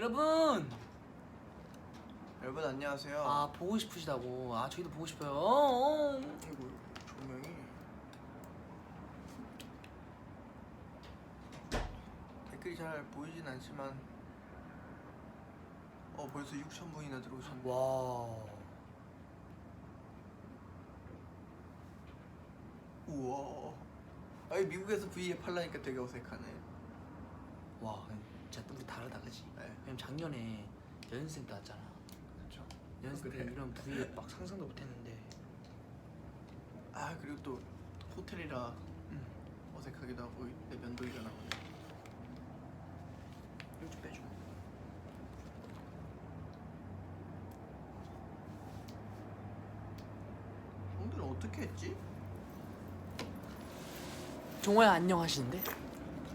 여러분 안녕하세요. 아 보고 싶으시다고. 아 저희도 보고 싶어요. 아이고 조명이 댓글이 잘 보이진 않지만 벌써 6,000분이나 들어오셨네. 와 우와. 아니 미국에서 V앱 하려니까 되게 어색하네. 와 진짜 우리 다르다 그지? 네. 왜냐면 작년에 연습생 때 왔잖아. 그렇죠. 연습생 때 그래. 이런 V앱 막 상상도 못했는데. 아 그리고 또 호텔이라 어색하기도 하고 내 면도기가 나오네. 이거 좀 빼줘. 형들은 어떻게 했지? 종호야 안녕하시는데?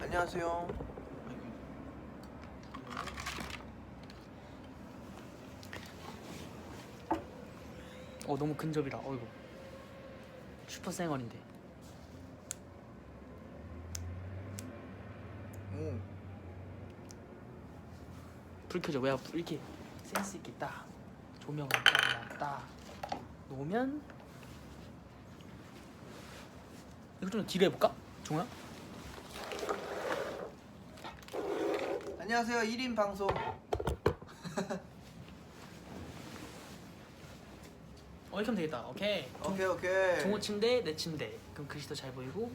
안녕하세요. 너무 근접이다. 어이구 슈퍼 생얼인데. 오. 불 켜져. 왜 이렇게 센스 있게 딱 조명을 딱 놓으면 이거 좀 뒤로 해볼까? 종호야? 안녕하세요. 1인 방송. 이렇게 하면 되겠다. 오케이. 오케이. 종호 침대, 내 침대. 그럼 글씨도 잘 보이고.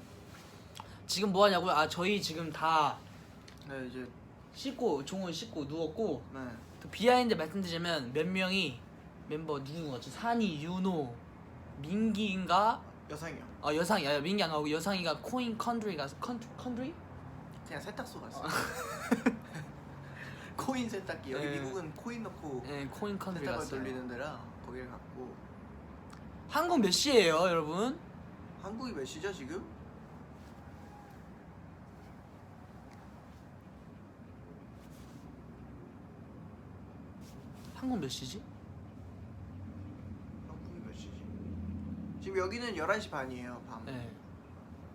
지금 뭐 하냐고요? 아 저희 지금 다 네 이제 씻고 종호 씻고 누웠고. 네. 또 비하인드 말씀드리자면 몇 명이 멤버 누군 거지? 산이, 윤호, 민기인가? 여상이요. 여상이. 민기 안 가고 여상이가 코인 컨트리가 컨트리? 그냥 세탁소 갔어. 코인 세탁기. 여기 네. 미국은 코인 넣고 네, 코인 컨트리 세탁을 갔어요. 돌리는 데라 거기를 갔고. 한국 몇 시예요, 여러분? 한국이 몇 시죠 지금? 한국 몇 시지? 한국이 몇 시지? 지금 여기는 11시 반이에요. 밤. 네.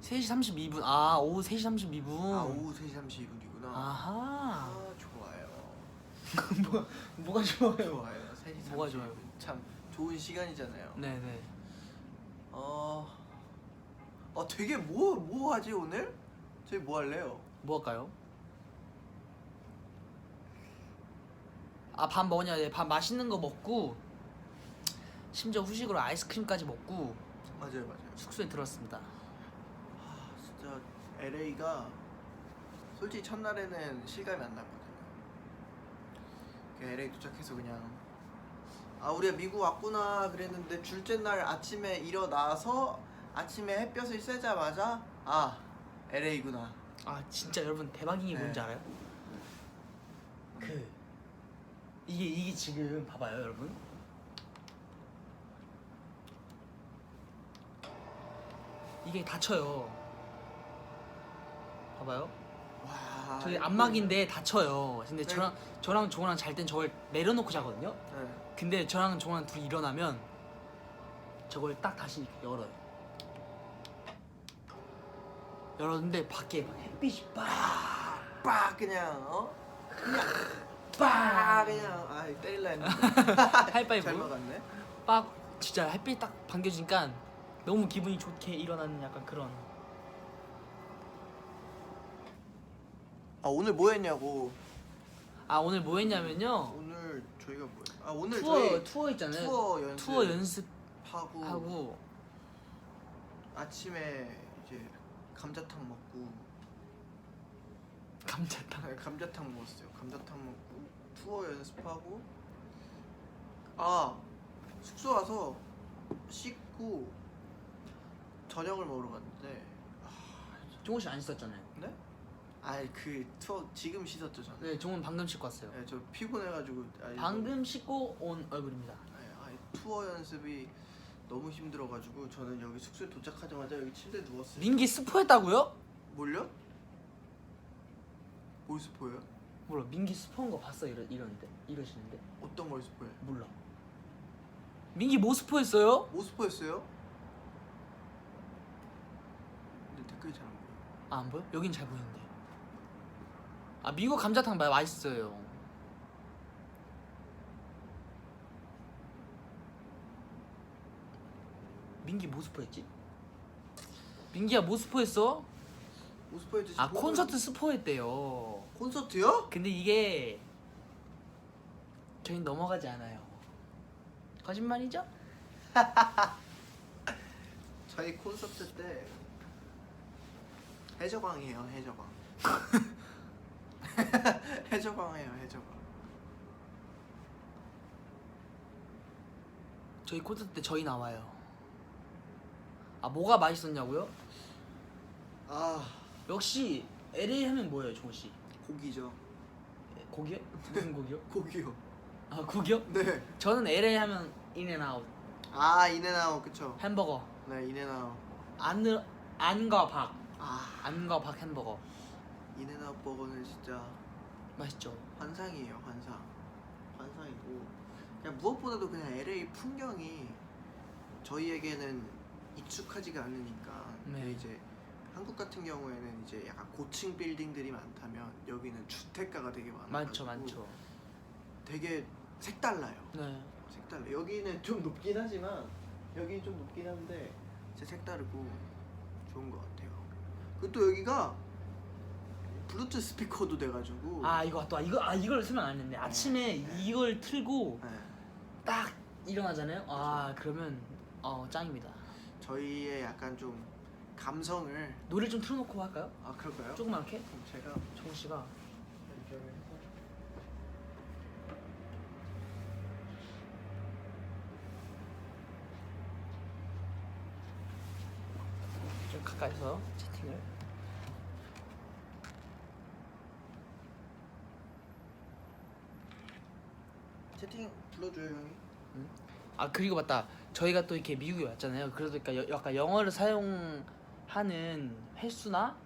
3시 32분. 아, 오후 3시 32분. 아 오후 3시 32분이구나. 아하. 좋아요. 뭐가 좋아요? 좋아요. 3시 32분. 뭐가 좋아요? 참 좋은 시간이잖아요. 네네. 되게 뭐 하지 오늘? 저희 뭐 할래요? 뭐 할까요? 아, 밥 먹냐? 네, 밥 맛있는 거 먹고 심지어 후식으로 아이스크림까지 먹고 맞아요. 숙소에 들어왔습니다. 진짜 LA가 솔직히 첫날에는 실감이 안 났거든요. LA 도착해서 그냥 우리가 미국 왔구나 그랬는데 둘째 날 아침에 일어나서 아침에 햇볕을 쐬자마자 LA구나. 아, 진짜 여러분 대박인 게 네. 뭔지 알아요? 이게 지금 봐봐요, 여러분. 이게 닫혀요. 봐봐요. 와. 저기 안막인데 닫혀요. 근데 네. 저랑 종호랑 잘 땐 저걸 내려놓고 자거든요. 네. 근데 저랑 종호랑 둘이 일어나면 저걸 딱 다시 열어요. 열었는데 밖에 막 햇빛이 빡 그냥 빡 그냥 때릴라 했는데 하이파이브 잘 막았네. 빡 진짜 햇빛 딱 반겨지니까 너무 기분이 좋게 일어나는 약간 그런. 오늘 뭐 했냐고. 오늘 뭐 했냐면요. 오늘 저희가 뭐예요? 오늘 투어 있잖아요. 투어 연습 하고 하고 아침에 이제 감자탕 먹고 감자탕 먹었어요. 감자탕 먹고 투어 연습하고 숙소 와서 씻고 저녁을 먹으러 갔는데 종호 씨 안 씻었잖아요. 네? 그 투어 지금 씻었죠 저는. 네, 종호는 방금 씻고 왔어요. 네, 저 피곤해가지고 방금 씻고 온 얼굴입니다. 투어 연습이 너무 힘들어가지고 저는 여기 숙소에 도착하자마자 여기 침대에 누웠어요. 민기 스포했다고요? 뭘요? 뭘 스포예요? 몰라. 민기 스포한 거 봤어. 이러시는데. 어떤 걸 스포해? 몰라. 민기 뭐 스포했어요? 뭐 스포했어요? 근데 댓글이 잘 안 보여. 안 보여? 여긴 잘 보이는데. 미국 감자탕 맛있어요. 민기 뭐 스포했지? 민기야 뭐 스포했어? 오스파이드 아 콘서트 스포했대요. 콘서트요? 근데 이게 저희 넘어가지 않아요. 거짓말이죠? 저희 콘서트 때 해적왕이에요. 해적왕. 해적왕이에요. 해적왕. 저희 콘서트 때 저희 나와요. 아 뭐가 맛있었냐고요? 아 역시 LA 하면 뭐예요, 종호 씨? 고기죠. 고기요? 무슨 고기요? 고기요. 아 고기요? 네. 저는 LA 하면 인앤아웃 아 인앤아웃 그쵸. 햄버거. 네 인앤아웃. 안과 박. 아 안과 박 햄버거. 인앤아웃 버거는 진짜 맛있죠. 환상이에요. 환상. 환상이고 그냥 무엇보다도 그냥 LA 풍경이 저희에게는 익숙하지가 않으니까. 네. 근데 이제 한국 같은 경우에는 이제 약간 고층 빌딩들이 많다면 여기는 주택가가 되게 많아가지고 많죠. 되게 색달라요. 네. 색달라. 여기는 좀 높긴 하지만 여기는 좀 높긴 한데 진짜 색다르고 좋은 것 같아요. 그리고 또 여기가 블루투스 스피커도 돼가지고 아 이걸 설명 안 했네. 아침에 이걸 틀고 네. 딱 일어나잖아요. 아 그러면 짱입니다. 저희의 약간 좀 감성을 노래 좀 틀어놓고 할까요? 아 그럴까요? 조그맣게? 그럼 제가 종호 씨가 연결을 해서 좀 가까이서 채팅을. 채팅 불러줘요 형이. 아 그리고 맞다. 저희가 또 이렇게 미국에 왔잖아요. 그러니까 약간 영어를 사용하는 횟수나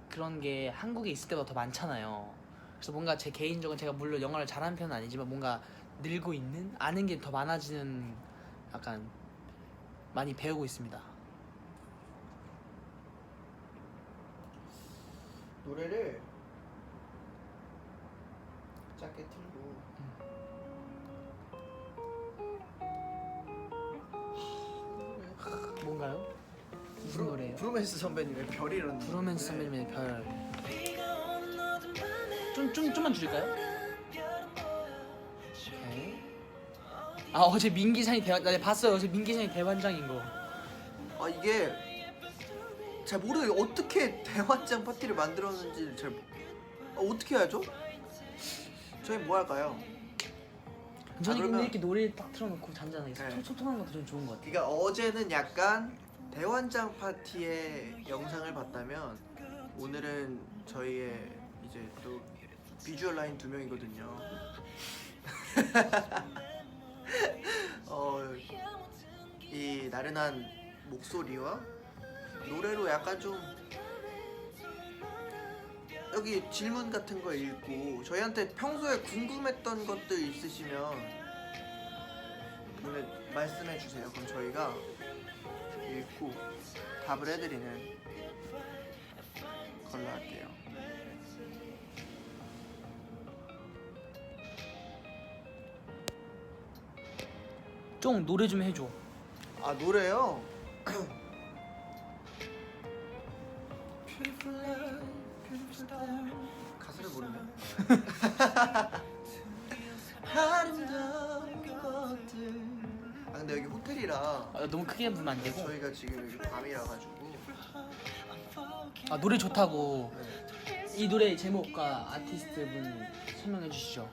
그런 게 한국에 있을 때보다 더 많잖아요. 그래서 뭔가 제 개인적으로 제가 물론 영어를 잘하는 편은 아니지만 뭔가 늘고 있는 아는 게 더 많아지는 약간 많이 배우고 있습니다. 노래를 짧게 틀고 뭔가요? 무슨 노래예요? 브로맨스 선배님의 별이라는 브로맨스 노래인데 선배님의 별. 좀만 줄일까요? 오케이. 아 어제 민기šan이 나 봤어요. 어제 민기šan이 대반장인 거. 아 이게 잘 모르겠어요. 어떻게 대환장 파티를 만들었는지 잘 어떻게 해야죠? 저희 뭐 할까요? 저는 그러면- 근데 이렇게 노래 딱 틀어놓고 잔잔하게 네. 소통하는 것도 좀 좋은 것 같아요. 그러니까 어제는 약간 대환장 파티의 영상을 봤다면 오늘은 저희의 이제 또 비주얼 라인 2명이거든요. 이 나른한 목소리와 노래로 약간 좀 여기 질문 같은 거 읽고 저희한테 평소에 궁금했던 것들 있으시면 말씀해 주세요. 그럼 저희가 읽고 답을 해드리는 걸로 할게요. 쫑 노래 좀 해줘. 아 노래요? 가사를 모르네. 아름다운 것들. 아 근데 여기 호텔이라 너무 크게 부르면 안 되고. 저희가 지금 여기 밤이라 가지고 아 노래 좋다고. 네. 이 노래 제목과 아티스트 분 설명해 주시죠.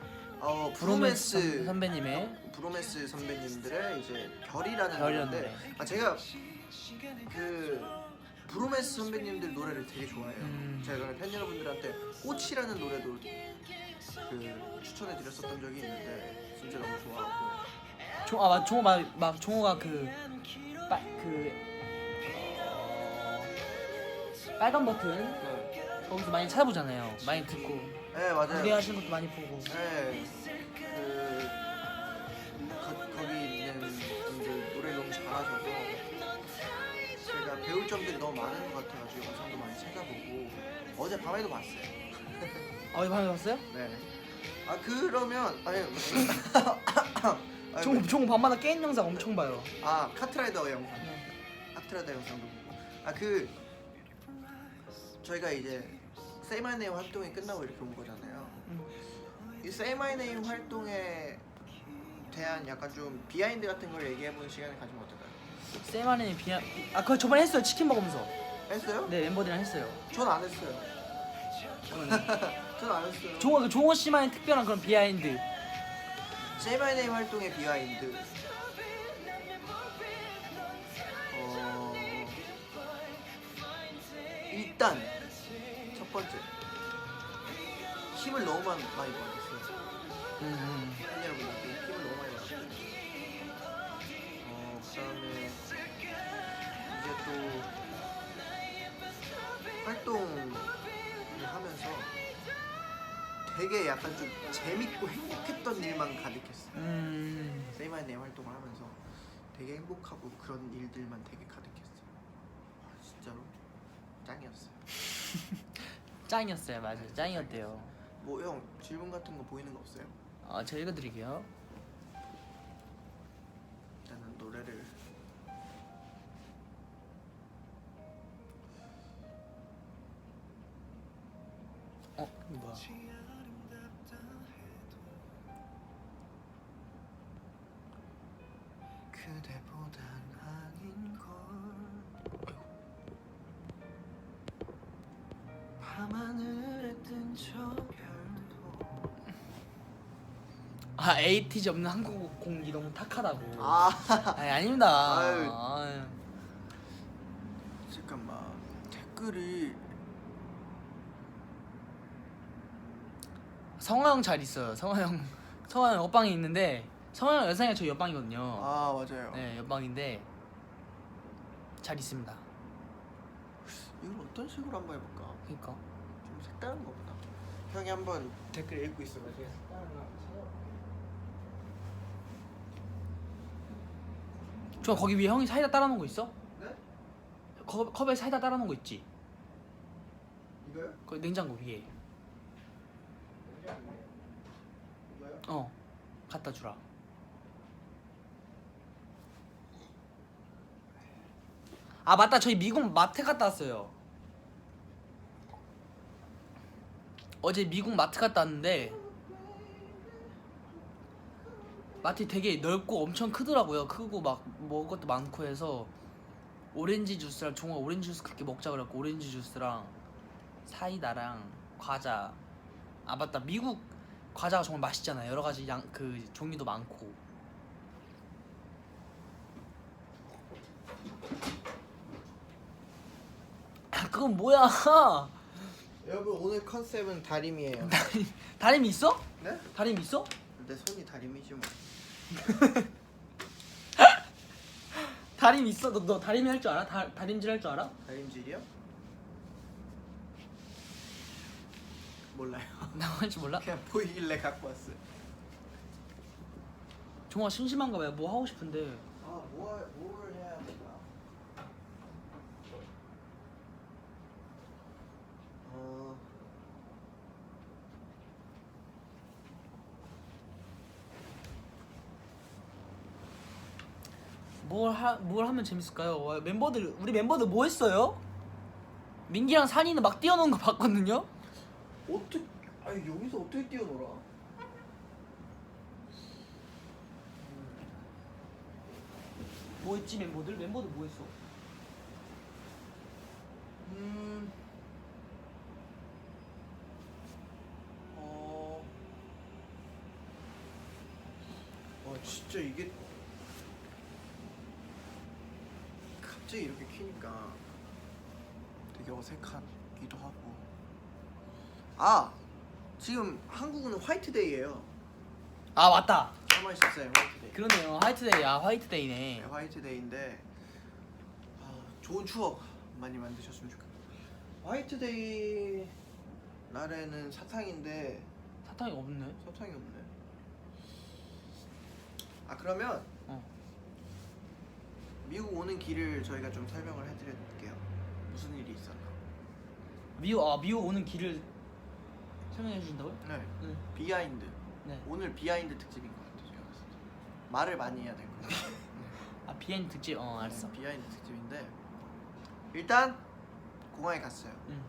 브로맨스 선배님의 브로맨스 선배님들의 이제 별이라는 별이라는 노래인데 제가 그 브로맨스 선배님들 노래를 되게 좋아해요. 제가 전에 팬 여러분들한테 꽃이라는 노래도 그 추천해 드렸었던 적이 있는데 진짜 너무 좋아하고 종호가 빨간 버튼 네, 거기서 많이 찾아보잖아요. 많이 듣고 네 맞아요. 노래하시는 것도 많이 보고. 네, 거기 있는 분들 노래 너무 잘하셔서 제가 배울 점들이 너무 많은 것 같아가지고 영상도 많이 찾아보고 어제 밤에도 봤어요. 어제 밤에 봤어요? 네. 아 그러면 종호 밤마다 게임 영상 엄청 봐요. 아 카트라이더 영상. 네. 스트라다 영상도 보고. 아 그 저희가 이제 Say My Name 활동이 끝나고 이렇게 온 거잖아요. 이 Say My Name 활동에 대한 약간 좀 비하인드 같은 걸 얘기해보는 시간을 가지면 어떨까요? 세마네 그거 저번에 했어요. 치킨 먹으면서. 했어요? 네, 멤버들이랑 했어요. 전 안 했어요. 전 안 했어요. 종호 씨만의 특별한 그런 비하인드. Say My Name 활동의 비하인드. 일단 첫 번째 힘을 너무 많이 받았어요. 팬 여러분들께 힘을 너무 많이 받았어요. 그다음에 이제 또 활동을 하면서 되게 약간 좀 재밌고 행복했던 일만 가득했어요. Say My Name 활동을 하면서 되게 행복하고 그런 일들만 되게 가득했어요. 진짜로 짱이었어요. 짱이었어요. 맞아요. 짱이었대요. 뭐 형 질문 같은 거 보이는 거 없어요? 제가 읽어드릴게요. 일단은 노래를 이거 뭐야? 그대보단 아닌 걸 밤하늘에 뜬 저 별도 에이티즈 없는 한국 공기 너무 탁하다고. 아닙니다. 아유. 잠깐만 댓글이 성화형 잘 있어요. 성화형 옆방에 있는데 성화형 여상이 저 옆방이거든요. 맞아요. 네, 옆방인데 잘 있습니다. 이걸 어떤 식으로 한번 해볼까? 그러니까 좀 색다른 거보다 형이 한번 댓글 읽고 있어가지고 색다른 거 한번 저 거기 위에 형이 사이다 따라놓은 거 있어? 네? 컵에 사이다 따라놓은 거 있지? 이거요? 그 냉장고 위에. 이거요? 갖다 주라. 맞다, 저희 미국 마트 갔다 왔어요. 어제 미국 마트 갔다 왔는데 마트 되게 넓고 엄청 크더라고요. 크고 막 먹을 것도 많고 해서 오렌지 주스랑 종호가 오렌지 주스 그렇게 먹자 그래갖고 오렌지 주스랑 사이다랑 과자. 맞다, 미국 과자가 정말 맛있잖아요. 여러 가지 그 종류도 많고. 그건 뭐야? 여러분 오늘 컨셉은 다림이에요. 다림이 있어? 네? 다림이 있어? 내 손이 다림이지 뭐. 다림 있어? 너 다림이 할 줄 알아? 다림질 할 줄 알아? 다림질이요? 몰라요. 나 할 줄 몰라? 그냥 보이길래 갖고 왔어요. 종아 심심한가 봐요. 뭐 하고 싶은데. 뭘 해야 될까? 뭘 하면 재밌을까요? 우리 멤버들 뭐 했어요? 민기랑 산이는 막 뛰어노는 거 봤거든요? 여기서 어떻게 뛰어놀아? 뭐 했지 멤버들 뭐 했어? 진짜 이게 갑자기 이렇게 키니까 되게 어색하기도 하고. 지금 한국은 화이트데이예요. 맞다. 가만히 있었어요. 화이트데이. 그러네요. 화이트데이. 화이트데이네. 네, 화이트데이인데 좋은 추억 많이 만드셨으면 좋겠어요. 화이트데이 날에는 사탕인데 사탕이 없네. 사탕이 없네. 그러면 미국 오는 길을 저희가 좀 설명을 해드릴게요. 무슨 일이 있었나. 미국 오는 길을 설명해 주신다고요? 네. 네. 비하인드. 네. 오늘 비하인드 특집인 것 같아요. 제가 봤을 때 말을 많이 해야 될 것 같아요. 비하인드 특집. 알았어. 비하인드 특집인데 일단 공항에 갔어요. 응.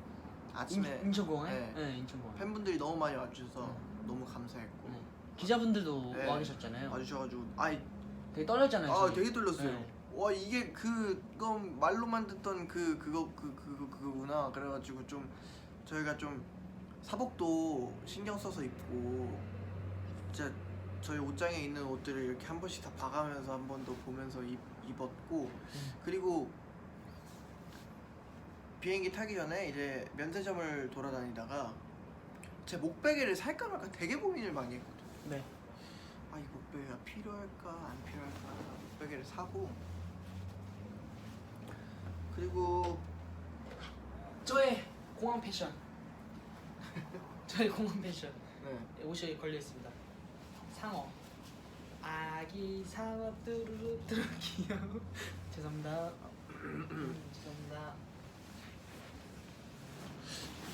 아침에 인천공항에? 네. 네, 인천공항. 팬분들이 너무 많이 와주셔서 너무 감사했고 네. 기자분들도 네. 와 계셨잖아요. 와주셔가지고 되게 떨렸잖아요. 저희. 되게 떨렸어요. 네. 와 이게 그건 말로만 듣던 그거구나. 그래가지고 좀 저희가 좀 사복도 신경 써서 입고 진짜 저희 옷장에 있는 옷들을 이렇게 한 번씩 다 봐가면서 한 번 더 보면서 입었고 그리고 비행기 타기 전에 이제 면세점을 돌아다니다가 제 목베개를 살까 말까 되게 고민을 많이 했거든요. 네. 아, 이 목베개가 필요할까 안 필요할까 목베개를 사고 그리고 저의 공항 패션. 저의 공항 패션. 네. 옷이 걸려 있습니다. 상어. 아기 상어 뚜루루 뚜루 귀여워. 죄송합니다. 죄송합니다.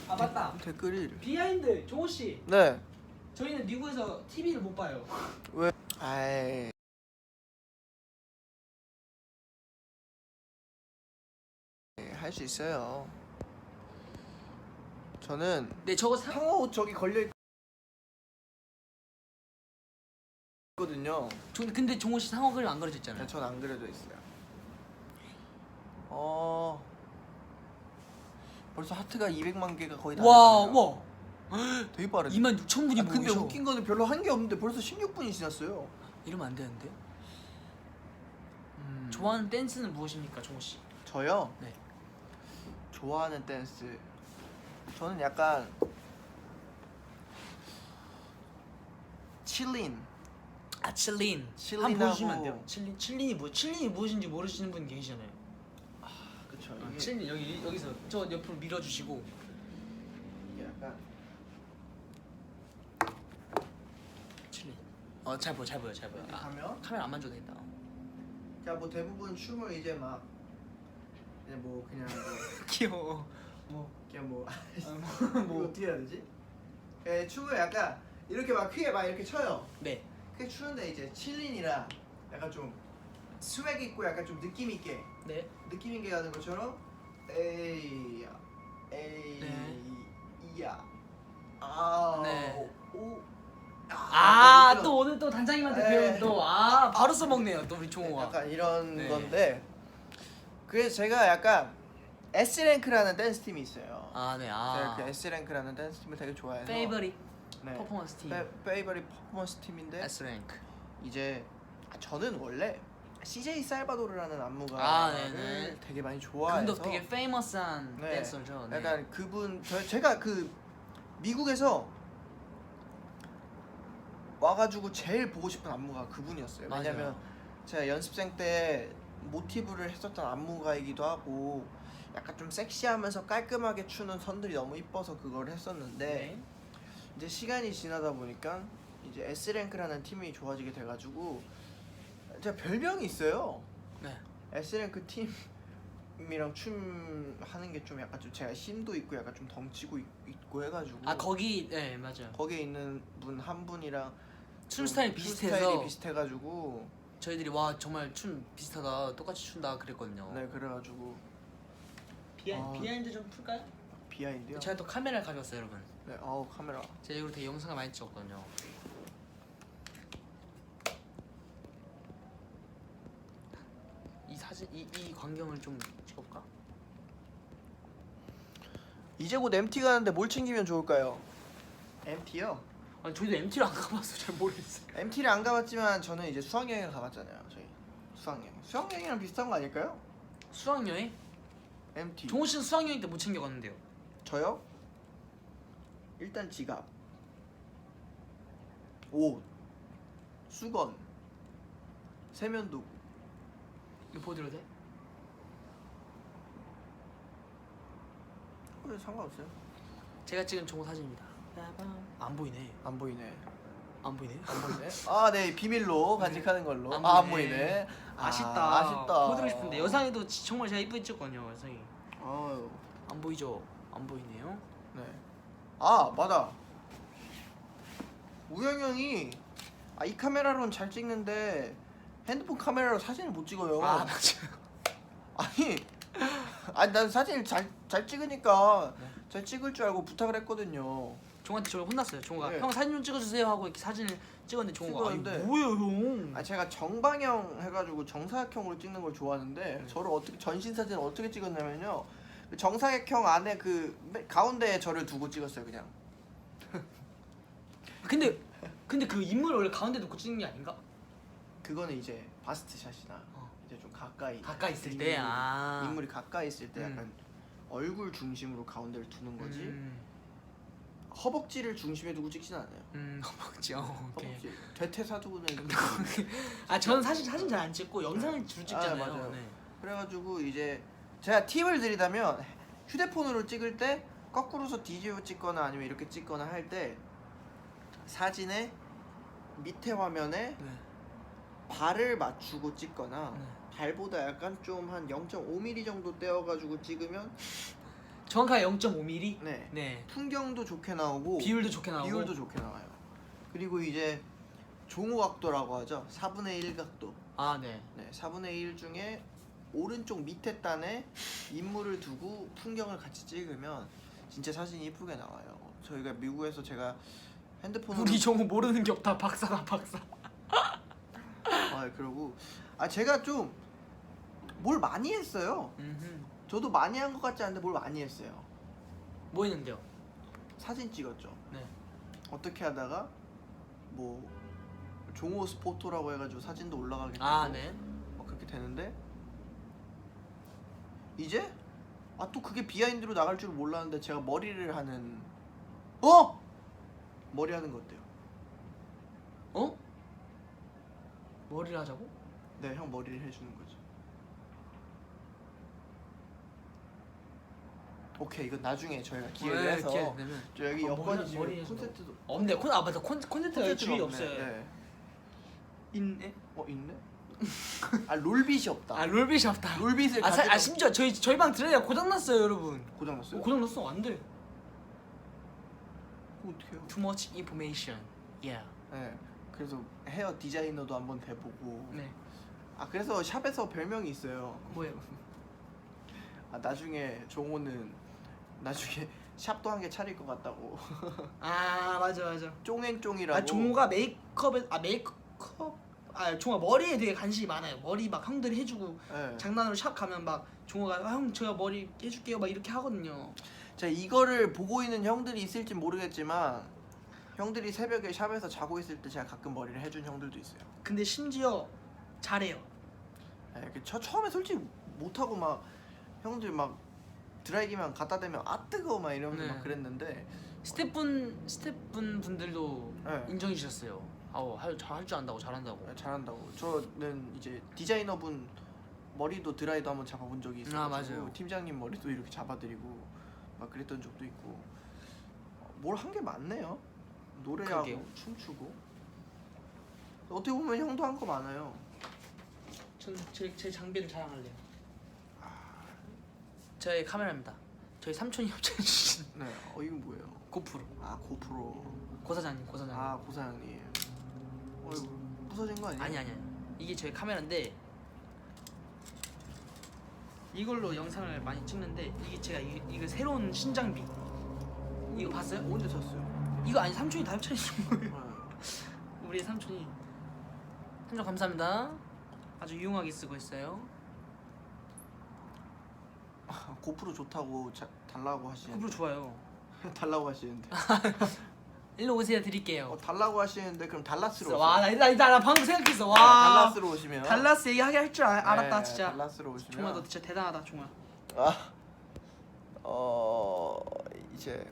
아 맞다. 댓글이 비하인드 종호 씨. 네. 저희는 미국에서 TV를 못 봐요. 왜? 아이. 할 수 있어요. 저는 네 저거 상어 옷 저기 걸려 있거든요. 근데 종호 씨 상어 그림 안 그려졌잖아요. 전 안 그려져 있어요. 벌써 하트가 200만 개가 거의 다 와, 됐네요. 와. 되게 빠르네. 26,000분이 보고 근데 계셔. 웃긴 거는 별로 한 게 없는데 벌써 16분이 지났어요. 이러면 안 되는데. 좋아하는 댄스는 무엇입니까, 종호 씨? 저요? 네. 좋아하는 댄스. 저는 약간 칠린. 아, 칠린. 칠린하고- 한번 보여주시면 안 돼요? 칠린이 무엇인지 모르시는 분 계시잖아요. 그쵸. 칠린 여기서 저 옆으로 밀어주시고. 이게 약간 칠린. 잘 보여. 이렇게 하면 카메라 안 만져도 되겠다. 그냥 뭐 대부분 춤을 이제 막 그냥 뭐 귀여워. 그냥 뭐 뭐. 어떻게 해야 되지? 그냥 춤을 약간 이렇게 막 휘에 막 이렇게 춰요. 네. 그게 추는데 이제 칠린이라 약간 좀 스웩 있고 약간 좀 느낌 있게 네. 느낌 있게 가는 것처럼 에이 네. 이야 네. 오 아, 이런- 또 오늘 또 단장님한테 네. 배운 또 바로 써먹네요. 또 우리 종호가. 약간 이런 네. 건데 그래서 제가 약간 S랭크라는 댄스 팀이 있어요. 아, 네. 제가 그 S랭크라는 댄스 팀을 되게 좋아해서 페이버릿 네. 퍼포먼스 팀. 페이버릿 퍼포먼스 팀인데 S랭크. 이제 저는 원래 CJ 살바도르라는 안무가를 아, 네네. 되게 많이 좋아해서 그분도 되게 페이머스한 네. 댄서죠. 네. 약간 그분 제가 그 미국에서 와가지고 제일 보고 싶은 안무가 그분이었어요. 맞아요. 왜냐면 제가 연습생 때 모티브를 했었던 안무가이기도 하고 약간 좀 섹시하면서 깔끔하게 추는 선들이 너무 이뻐서 그걸 했었는데 네. 이제 시간이 지나다 보니까 이제 S랭크라는 팀이 좋아지게 돼가지고 제가 별명이 있어요. 네. S랭크 팀이랑 춤 하는 게 좀 약간 좀 제가 힘도 있고 약간 좀 덩치고 있고 해가지고 아, 거기 네, 맞아요. 거기에 있는 분 한 분이랑 춤 스타일이 춤 비슷해서 스타일이 비슷해가지고 저희들이 와 정말 춤 비슷하다 똑같이 춘다 그랬거든요. 네 그래가지고 비하인드 좀 풀까요? 비하인드요. 제가 또 카메라를 가져왔어요, 여러분. 네 카메라. 제가 이걸 되게 영상을 많이 찍었거든요. 이 사진 이 광경을 좀 찍어볼까? 이제 곧 MT 가는데 뭘 챙기면 좋을까요? MT요? 아니 저희도 MT를 안 가봐서 잘 모르겠어요. MT를 안 가봤지만 저는 이제 수학여행을 가봤잖아요. 저희 수학여행이랑 비슷한 거 아닐까요? 수학여행? MT. 종호 씨는 수학여행 때 못 챙겨갔는데요. 저요? 일단 지갑, 옷, 수건, 세면도구. 이거 보여드려도 돼? 왜 상관없어요? 제가 찍은 종호 사진입니다. 안 보이네. 안 보이네. 안 보이네. 안 보이네. 아, 네 비밀로 간직하는 걸로. 안 안 보이네. 보이네. 아쉽다. 아쉽다. 보여드리고 싶은데 여상이도 정말 제가 이쁘게 찍었거든요. 여상이. 아유, 안 보이죠? 안 보이네요. 네. 아 맞아. 우영 형이 이 카메라로는 잘 찍는데 핸드폰 카메라로 사진을 못 찍어요. 아 맞아요. 아니 아니 난 사진을 잘 찍으니까 네. 잘 찍을 줄 알고 부탁을 했거든요. 종호한테 저 혼났어요. 종호가 네. 형 사진 좀 찍어주세요 하고 이렇게 사진을 찍었는데 종호가 아니 찍었는데 뭐예요 형? 아 제가 정방형 해가지고 정사각형으로 찍는 걸 좋아하는데 저를 어떻게 전신 사진을 어떻게 찍었냐면요. 그 정사각형 안에 그 가운데에 저를 두고 찍었어요 그냥. 근데 그 인물 원래 가운데 놓고 찍는 게 아닌가? 그거는 이제 바스트 샷이나 어. 이제 좀 가까이 있을 때 인물이 가까이 있을 때 약간 음. 얼굴 중심으로 가운데를 두는 거지. 허벅지를 중심에 두고 찍진 않아요. 허벅지요. 오케이. 허벅지 대퇴사두고는 이런 아 저는 사실 사진 잘 안 찍고 영상을 주로 찍잖아요. 맞아요. 네. 그래가지고 이제 제가 팁을 드리자면 휴대폰으로 찍을 때 거꾸로서 뒤집어 찍거나 아니면 이렇게 찍거나 할 때 사진의 밑에 화면에 네. 발을 맞추고 찍거나 네. 발보다 약간 좀 한 0.5mm 정도 떼어가지고 찍으면 정확하게 0.5mm. 네, 네. 풍경도 좋게 나오고 비율도 좋게 나오고. 비율도 좋게 나와요. 그리고 이제 종호각도라고 하죠. 4분의 1 각도. 아 네. 네, 4분의 1 중에 오른쪽 밑에 단에 인물을 두고 풍경을 같이 찍으면 진짜 사진이 이쁘게 나와요. 저희가 미국에서 제가 핸드폰으로 우리 정우 모르는 게 없다. 박사다 박사. 그러고 제가 좀 뭘 많이 했어요. 저도 많이 한 것 같지 않은데 뭘 많이 했어요. 뭐 했는데요? 사진 찍었죠. 네. 어떻게 하다가 뭐 종호 스포토라고 해가지고 사진도 올라가게 되고 아 네. 그렇게 되는데 이제 또 그게 비하인드로 나갈 줄 몰랐는데 제가 머리를 하는 머리 하는 거 어때요? 어? 머리를 하자고? 네, 형 머리를 해주는 거죠. 오케이, 이건 나중에 저희가 기회를 해서 저 여기 여권이 지금 머리 콘센트도 없네. 맞아. 콘센트가 주위에 없어요. 네. 있네. 있네? 롤빗이 없다. 롤빗이 없다. 롤빗을 심지어 저희 방 드라이가 고장 났어요, 여러분. 고장 났어요? 고장 났어. 안 돼. 어떡해요? Too much information. Yeah. 네. 그래서 헤어 디자이너도 한번 돼보고. 네. 그래서 샵에서 별명이 있어요. 뭐예요? 나중에 종호는 나중에 샵도 한 개 차릴 것 같다고. 맞아. 쫑행쫑이라고. 종호가 메이크업. 종호가 머리에 되게 관심이 많아요. 머리 막 형들이 해주고 네. 장난으로 샵 가면 막 종호가 형 제가 머리 해줄게요 막 이렇게 하거든요. 자, 이거를 보고 있는 형들이 있을지 모르겠지만 형들이 새벽에 샵에서 자고 있을 때 제가 가끔 머리를 해준 형들도 있어요. 근데 심지어 잘해요. 네, 처음에 솔직히 못하고 막 형들 막 드라이기만 갖다 대면 뜨거워 막 이러면서 네. 막 그랬는데 스태프분 분들도 네. 인정해 주셨어요. 할 줄 안다고 잘한다고. 잘한다고. 저는 이제 디자이너분 머리도 드라이도 한번 잡아본 적이 있어요. 맞아요. 팀장님 머리도 이렇게 잡아드리고 막 그랬던 적도 있고. 뭘 한 게 많네요. 노래하고 그러게요. 춤추고. 어떻게 보면 형도 한 거 많아요. 전 제 장비를 자랑할래요. 저희 카메라입니다. 저희 삼촌이 협찬해 주신 네. 이건 뭐예요? 고프로. 고프로. 고사장님. 고사장님. 이거 부서진 거 아니에요? 아니. 이게 저희 카메라인데 이걸로 영상을 많이 찍는데 이게 제가 이거 새로운 신장비. 이거 봤어요? 언제 샀어요? 이거 아니 삼촌이 다 협찬해 준 거예요. 네. 우리 삼촌이. 삼촌 감사합니다. 아주 유용하게 쓰고 있어요. 고프로 좋다고 달라고 하시는데. 고프로 좋아요. 달라고 하시는데. 일로 오세요 드릴게요. 달라고 하시는데 그럼 달라스로 오세요. 나 방금 생각했어. 달라스로 오시면. 달라스 얘기하게 할 줄 알았다 진짜. 달라스로 오시면. 종아 너 진짜 대단하다 종아. 이제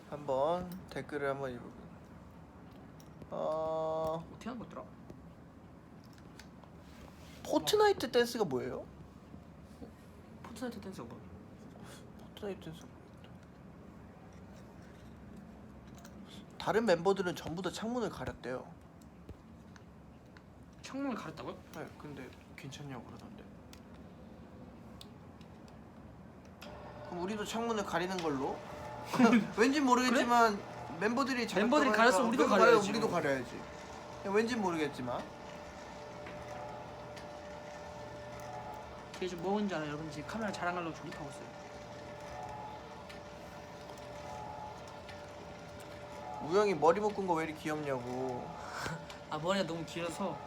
한번 댓글을 한번 읽어. 어떻게 하는 거더라? 포트나이트 댄스가 뭐예요? 포트나이트 댄스가 뭐야? 포트나이트 댄스. 다른 멤버들은 전부 다 창문을 가렸대요. 창문을 가렸다고요? 네, 근데 괜찮냐고 그러던데. 그럼 우리도 창문을 가리는 걸로? 왠지 모르겠지만 멤버들이 가렸으면 우리도 가려야지. 우리도 가려야지. 왠지 모르겠지만. 제가 지금 뭐 하는지 알아요? 여러분 지금 카메라 자랑하려고 조립하고 있어요. 우영이 머리 묶은 거 왜 이렇게 귀엽냐고. 아 머리가 너무 길어서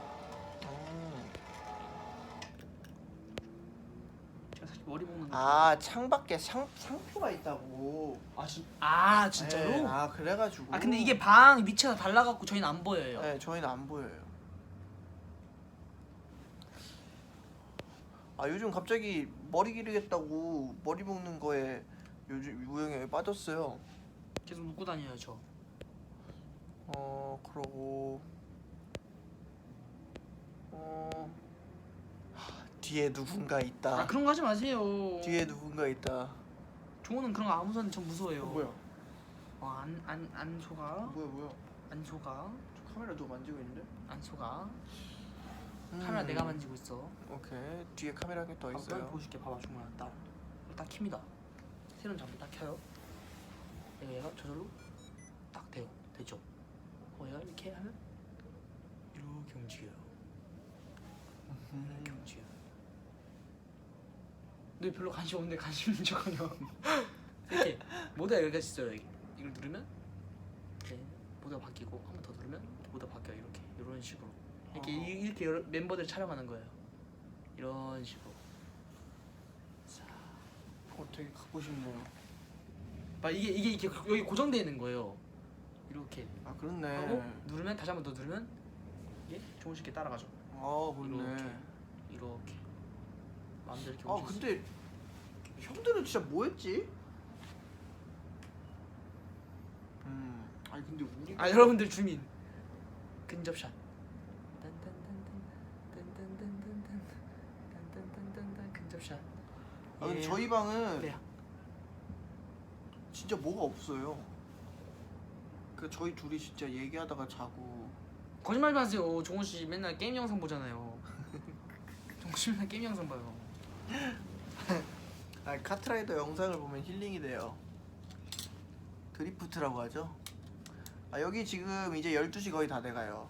제가 사실 머리 묶는 거. 아 창밖에 상표가 있다고. 진짜로? 네, 아 그래가지고. 아 근데 이게 방 위치가 달라갖고 저희는 안 보여요. 네 저희는 안 보여요. 아 요즘 갑자기 머리 기르겠다고 머리 묶는 거에 요즘 우영이 빠졌어요. 계속 묶고 다녀요 저. 그러고 뒤에 누군가 있다. 아 그런 거 하지 마세요. 뒤에 누군가 있다. 종호는 그런 거 안 무서운데 전 무서워요. 뭐야? 안 속아? 뭐야? 안 속아? 저 카메라 누가 만지고 있는데? 안 속아? 카메라 내가 만지고 있어. 오케이. 뒤에 카메라 한 개 더 있어요. 보여줄게. 봐봐 종호야. 딱 킵니다. 새로운 장비 딱 켜요. 얘가 저절로 딱 돼요. 되죠? 얘가 이렇게 하면 이렇게 움직여요. 이렇게 움직여요. 근데 별로 관심 없는데 관심 있는 척하냐. 이렇게 모드가 여기까지 있어요. 여기. 이걸 누르면 이렇게 모드가 바뀌고 한 번 더 누르면 모드가 바뀌어요. 이렇게 이런 식으로 이렇게 여러 멤버들 촬영하는 거예요. 이런 식으로. 자, 되게 갖고 싶네요. 이게 여기 고정되어 있는 거예요. 이렇게 아 그렇네. 하고 누르면 다시 한 번 더 누르면 이게 조금씩 이렇게 따라가죠. 아 그렇네. 이렇게 마음대로 이렇게 아 움직일 수 근데 형들은 진짜 뭐했지? 아니 근데 우리 여러분들 주민 근접샷. 근접샷. 아 근데 저희 방은 네. 진짜 뭐가 없어요. 그 저희 둘이 진짜 얘기하다가 자고. 거짓말 마세요. 종호 씨 맨날 게임 영상 보잖아요. 종호 씨 맨날 게임 영상 봐요. 아 카트라이더 영상을 보면 힐링이 돼요. 드리프트라고 하죠. 아 여기 지금 이제 12시 거의 다 돼가요.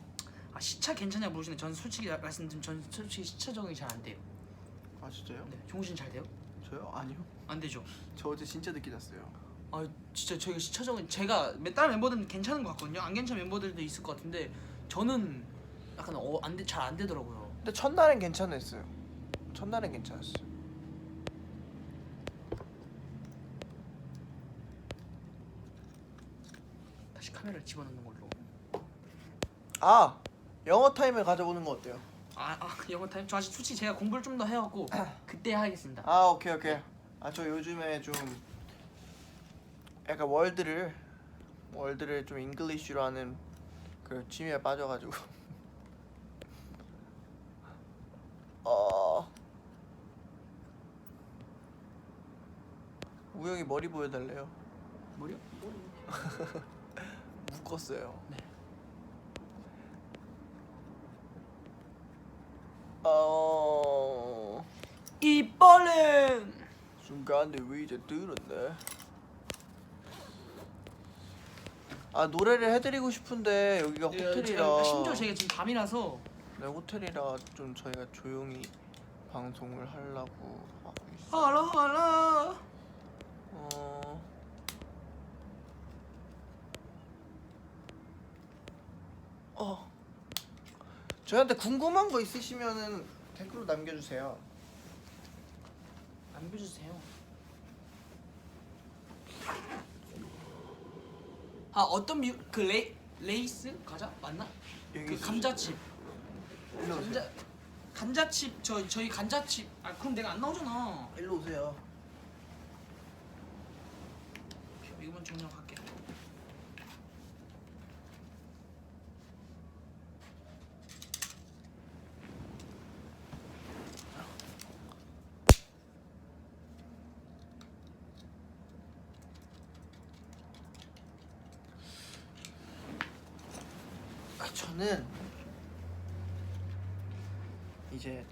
시차 괜찮냐 물으시는데 전 솔직히 말씀드리면 전 솔직히 시차 적응이 잘 안 돼요. 아 진짜요? 네. 종호 씨는 잘 돼요? 저요? 아니요. 안 되죠. 저 어제 진짜 늦게 잤어요. 진짜 저희가 시차 적응 제가 다른 멤버들은 괜찮은 것 같거든요. 안 괜찮은 멤버들도 있을 것 같은데 저는 약간 잘 안 되더라고요. 근데 첫날은 괜찮았어요. 첫날은 괜찮았어요. 다시 카메라를 집어넣는 걸로. 아 영어 타임을 가져보는 거 어때요? 영어 타임? 저 아직 솔직히 제가 공부를 좀 더 해갖고 그때 하겠습니다. 아 오케이. 아 저 요즘에 좀 약간 월드를 좀 잉글리쉬로 하는 그 취미에 빠져가지고 우영이 머리 보여달래요. 머리요? 묶었어요. 네. 이빨은 순간에 왜 이제 들었네. 아 노래를 해드리고 싶은데 여기가 호텔이라. 심지어 저희가 지금 밤이라서 네 호텔이라 좀 저희가 조용히 방송을 하려고 하고 있어요. 알아 저희한테 궁금한 거 있으시면은 댓글로 남겨주세요. 남겨주세요. 어떤 레이스 과자 맞나? 여기 그 있어요. 감자칩. 일로 오세요. 감자칩 저희 감자칩. 그럼 내가 안 나오잖아. 일로 오세요. 이거만 정리할게. 저는 이제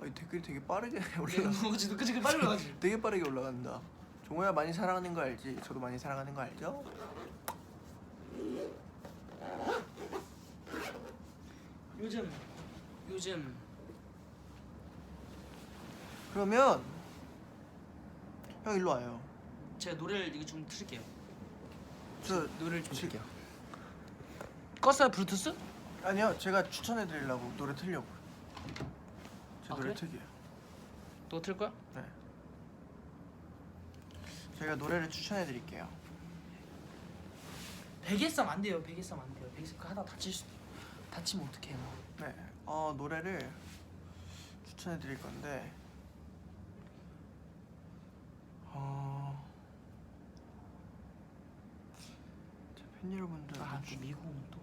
이 댓글이 되게 빠르게 올라가. 그치 빨리 올라가지. 되게 빠르게 올라간다. 종호야 많이 사랑하는 거 알지? 저도 많이 사랑하는 거 알죠? 요즘 그러면 형 일로 와요. 제가 노래를 이거 좀 틀게요. 저 노래를 좀 틀게요. 껐어요 블루투스? 아니요, 제가 추천해드리려고 노래 틀려고. 제 아, 노래 그래? 틀게요. 너 틀 거야? 네. 제가 노래를 추천해드릴게요. 베개쌈 안 돼요. 베개쌈 안 돼요. 베개쌈 하다 다치면 어떡해요? 네. 노래를 추천해드릴 건데. 제 팬 여러분들. 또 미국은 또.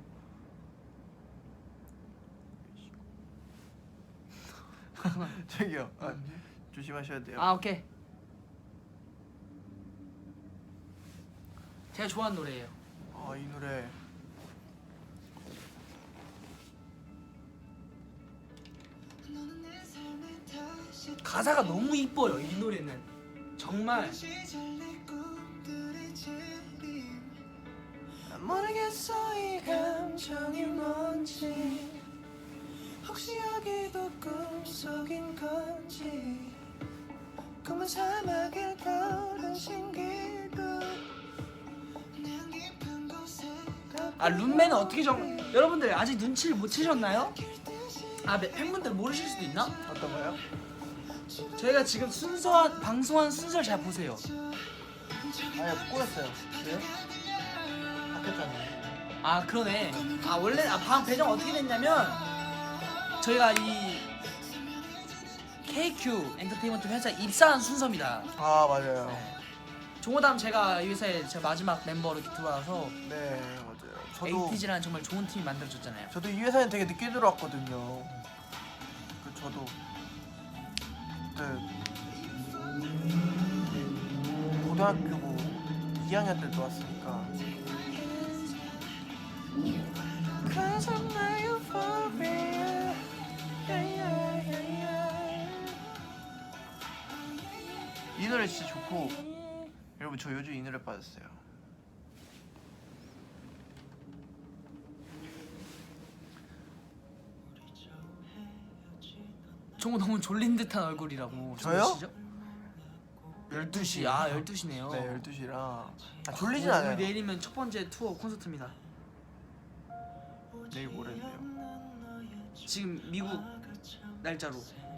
저기요. 조심하셔야 돼요. 오케이. 제가 좋아하는 노래예요. 이 노래. 가사가 너무 이뻐요. 이 노래는 정말. 모르겠어 이 감정이 뭔지, 혹시 여기도 꿈속인 건지, 꿈은 사막을 걸은 신기루. 룬맨은 어떻게 여러분들 아직 눈치를 못 채셨나요? 팬분들 모르실 수도 있나? 어떤 거요? 저희가 지금 방송한 순서를 잘 보세요. 아니요, 꼬였어요. 왜요? 바뀌었잖아요. 그러네. 원래 방 배정 어떻게 됐냐면 저희가 이 KQ 엔터테인먼트 회사에 입사한 순서입니다. 맞아요. 네. 종호담 제가 이 회사에 제 마지막 멤버로 들어와서 네, 맞아요. 저도 에이티즈라는 정말 좋은 팀이 만들어졌잖아요. 저도 이 회사에 되게 늦게 들어왔거든요. 저도 그때 고등학교고 2학년 때 들어왔으니까. Cause I'm not euphoria. 이 노래 진짜 좋고, 여러분 저 요즘 이 노래 빠졌어요. 종호 너무 졸린 듯한 얼굴이라고. 저요? 12시. 12시네요. 네, 12시라. 졸리진 않아요. 내일이면 첫 번째 투어 콘서트입니다. 내일 모레인데요. 지금 미국 날짜로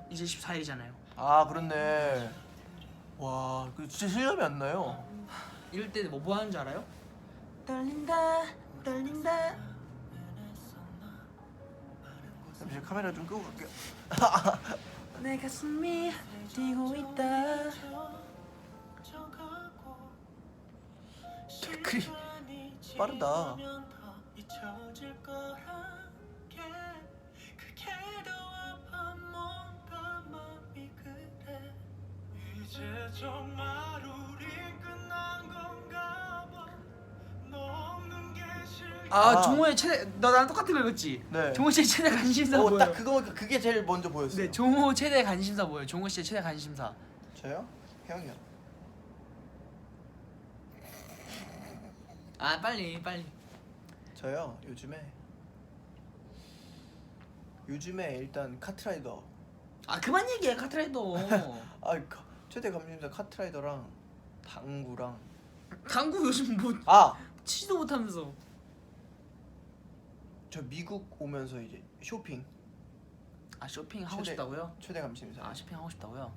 이제 14일이잖아요. 그렇네. 와, 그 진짜 실감이 안 나요. 이럴 때 뭐 하는 줄 알아요? 떨린다. 잠시 카메라 좀 끄고 갈게요. 내 가슴이 뛰고 있다. 그리 빠르다. 종호의 최대 너 나랑 똑같은 거 읽었지? 네. 종호 씨의 최대 관심사 뭐예요? 딱 그게 제일 먼저 보였어요. 네, 종호 최대 관심사 뭐예요? 종호 씨의 최대 관심사. 저요? 형이요. 빨리. 저요. 요즘에 일단 카트라이더. 그만 얘기해 카트라이더. 최대 감심사 카트라이더랑 당구랑. 당구 요즘 뭐 치지도 못하면서. 저 미국 오면서 이제 쇼핑. 쇼핑 하고 싶다고요? 최대 감심사. 쇼핑 하고 싶다고요?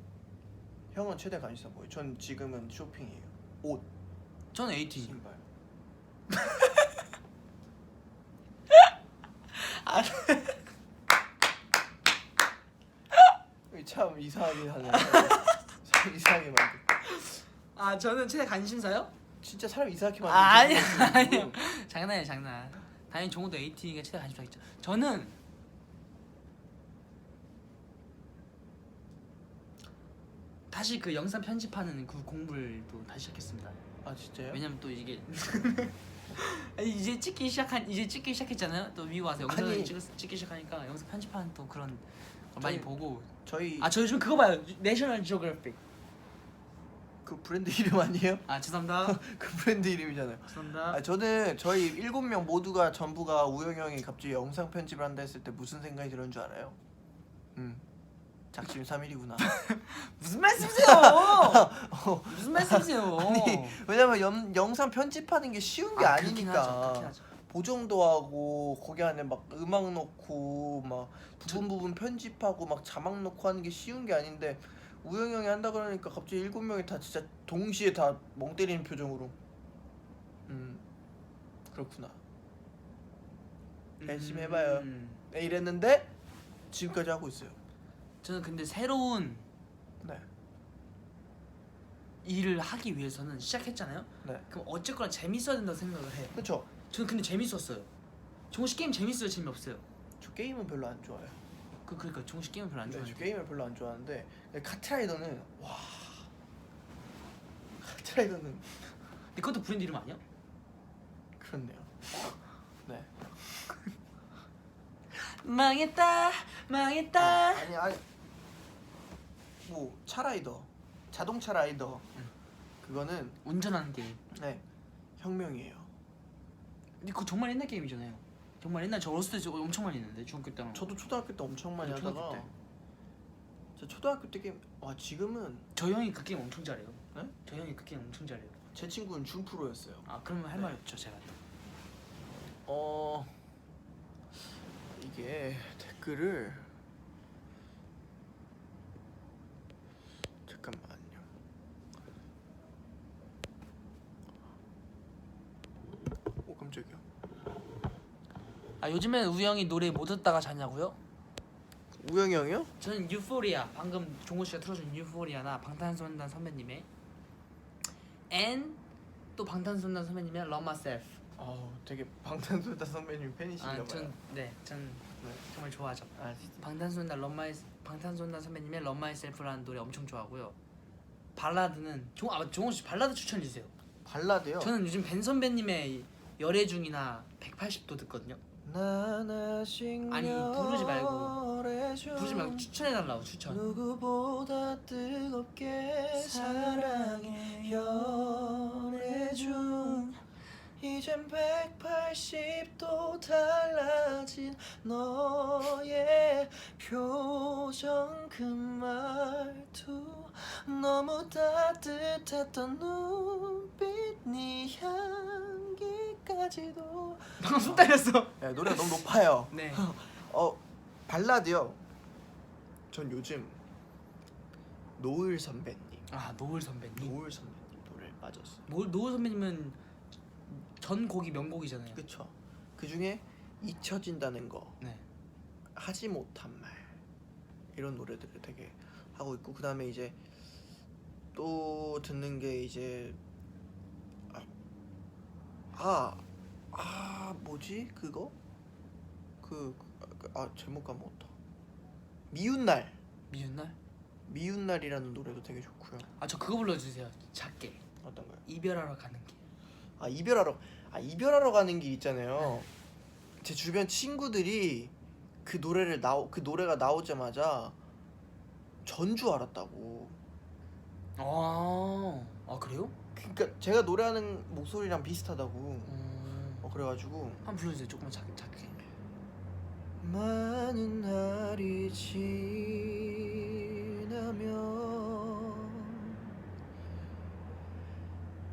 형은 최대 감심사 뭐예요? 전 지금은 쇼핑이에요. 옷, 저는 AT. 신발. 참 이상하게 하네. 참 이상하게 만들. 저는 최대 관심사요? 진짜 사람 이상하게 만들. 아니요. 장난. 당연히 종호도 AT가 최대 관심사겠죠. 저는 다시 그 영상 편집하는 그 공부를 또 다시 시작했습니다. 진짜요? 왜냐면 또 이게 이제 찍기 시작했잖아요. 또 미국 와서 영상을 찍기 시작하니까 영상 편집하는 또 그런 걸 많이 보고. 저희 저 요즘 그거 봐요. 내셔널 지오그래픽. 그 브랜드 이름 아니에요? 아 죄송합니다. 그 브랜드 이름이잖아요. 죄송합니다. 아 저는 저희 7명 모두가 전부가 우영이 형이 갑자기 영상 편집을 한다 했을 때 무슨 생각이 들었는 줄 알아요? 작심 3일이구나. 무슨 말씀이세요? 무슨 말씀이세요? 아니 왜냐면 영상 편집하는 게 쉬운 게 그렇긴 아니니까. 하죠, 그렇긴 하죠. 보정도 하고 거기 안에 막 음악 넣고 막 부분 편집하고 막 자막 넣고 하는 게 쉬운 게 아닌데 우영이 형이 한다 그러니까 갑자기 7명이 다 진짜 동시에 다 멍 때리는 표정으로 그렇구나 열심히 해봐요. 네, 이랬는데 지금까지 하고 있어요. 저는 근데 새로운 네. 일을 하기 위해서는 시작했잖아요. 네. 그럼 어쨌거나 재밌어야 된다고 생각을 해요. 그쵸. 저는 근데 재밌었어요. 종호씨 게임 재밌어요, 재미없어요? 저 게임은 별로 안 좋아해요. 그러니까 종호씨 게임은 별로 안 네, 좋아해요. 저 게임을 별로 안 좋아하는데 카트라이더는 와 카트라이더는 근데 그것도 브랜드 이름 아니야? 그렇네요. 네. 망했다, 망했다. 아니 뭐 차라이더 자동차 라이더 그거는 운전하는 게임. 네 혁명이에요. 근데 그거 정말 옛날 게임이잖아요. 정말 옛날 저 어렸을 때 저거 엄청 많이 했는데 중학교 때랑. 저도 초등학교 때 엄청 많이 초등학교 하다가 때. 저 초등학교 때 게임 와 지금은 저 형이 그 게임 엄청 잘해요. 네? 저 형이 그 게임 엄청 잘해요. 제 친구는 준프로였어요. 아 그러면 할 네. 말 없죠 제가. 이게 댓글을 잠깐만요. 오 깜짝이야. 아 요즘엔 우영이 노래 뭐 듣다가 자냐고요? 우영이 형이요? 저는 유포리아 방금 종호 씨가 틀어준 유포리아나 방탄소년단 선배님의 and 또 방탄소년단 선배님의 Love Myself. 되게 방탄소년단 선배님 팬이신가 봐요. 전 네. 정말 좋아하죠. 아 진짜. 방탄소년단 선배님의 Love Myself라는 노래 엄청 좋아하고요. 발라드는 종호 씨 발라드 추천해 주세요. 발라드요? 저는 요즘 벤 선배님의 열애중이나 180도 듣거든요. 아니, 부르지 말고 추천해 달라고 추천. 누구보다 뜨겁게 사랑해 연애중 이젠 180도 달라진 너의 표정 그 말투 너무 따뜻했던 눈빛 네 향기까지도 방금 손 때렸어. 야, 노래가 너무 높아요. 네. 발라드요. 전 요즘 노을 선배님 아 노을 선배님. 노을 선배님 노래에 빠졌어요. 노을 선배님은 전 곡이 명곡이잖아요. 그쵸. 그 중에 잊혀진다는 거, 네. 하지 못한 말 이런 노래들을 되게 하고 있고 그 다음에 이제 또 듣는 게 이제 뭐지 그거 제목 까먹었다. 미운 날이라는 노래도 되게 좋고요. 아 저 그거 불러주세요. 작게. 어떤 거요? 이별하러 가는 길. 이별하러 가는 길 있잖아요. 제 주변 친구들이 그 노래가 나오자마자 전주 알았다고. 아 그래요? 그러니까 제가 노래하는 목소리랑 비슷하다고. 그래가지고 한번 불러주세요. 조금만 작게. 많은 날이 지나면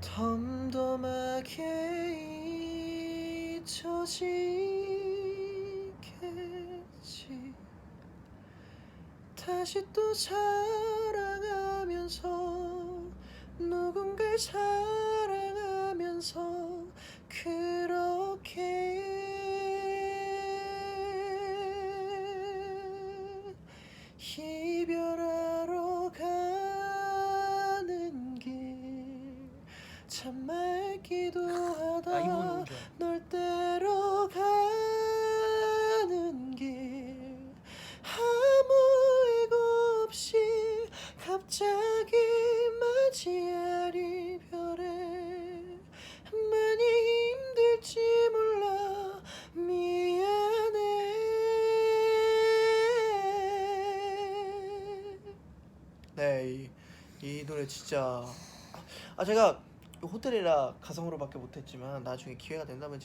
덤덤하게 잊혀지겠지. 다시 또 사랑하면서 누군가를 사랑하면서 그렇게 이별하러 가는 길 참 맑기도 하다. 이 부분 너무 좋아요. 널 때려 가는 길 아무 이유 없이 갑자기 맞이할 이별에 많이 힘들지 몰라 미안해. 네, 이 노래 진짜 제가 호텔이라 가성으로밖에 못했지만 나중에 기회가 된다면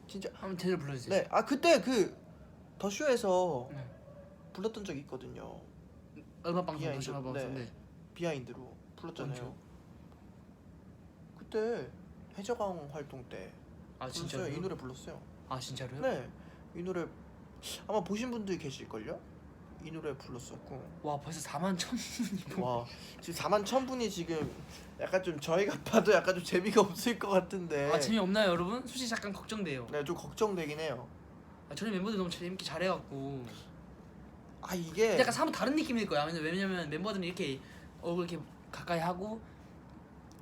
진짜 한번 제대로 불러주세요. 네. 그때 그 더쇼에서 네. 불렀던 적이 있거든요. 음악 방송 비하인드, 도시 음악 방송. 네. 비하인드로 불렀잖아요. 언제요? 그때 해적왕 활동 때 아 불렀어요. 진짜요? 이 노래 불렀어요. 아 진짜로요? 네. 이 노래 아마 보신 분들이 계실걸요? 이 노래 불렀었고. 와 벌써 4만 1,000분이. 와 지금 4만 1,000분이 지금 약간 좀 저희가 봐도 약간 좀 재미가 없을 것 같은데. 아 재미없나요 여러분? 솔직히 잠깐 걱정돼요. 네, 좀 걱정되긴 해요. 저희 멤버들 너무 재밌게 잘해갖고 이게 약간 사뭇 다른 느낌일 거야. 왜냐면 멤버들은 이렇게 얼굴 이렇게 가까이 하고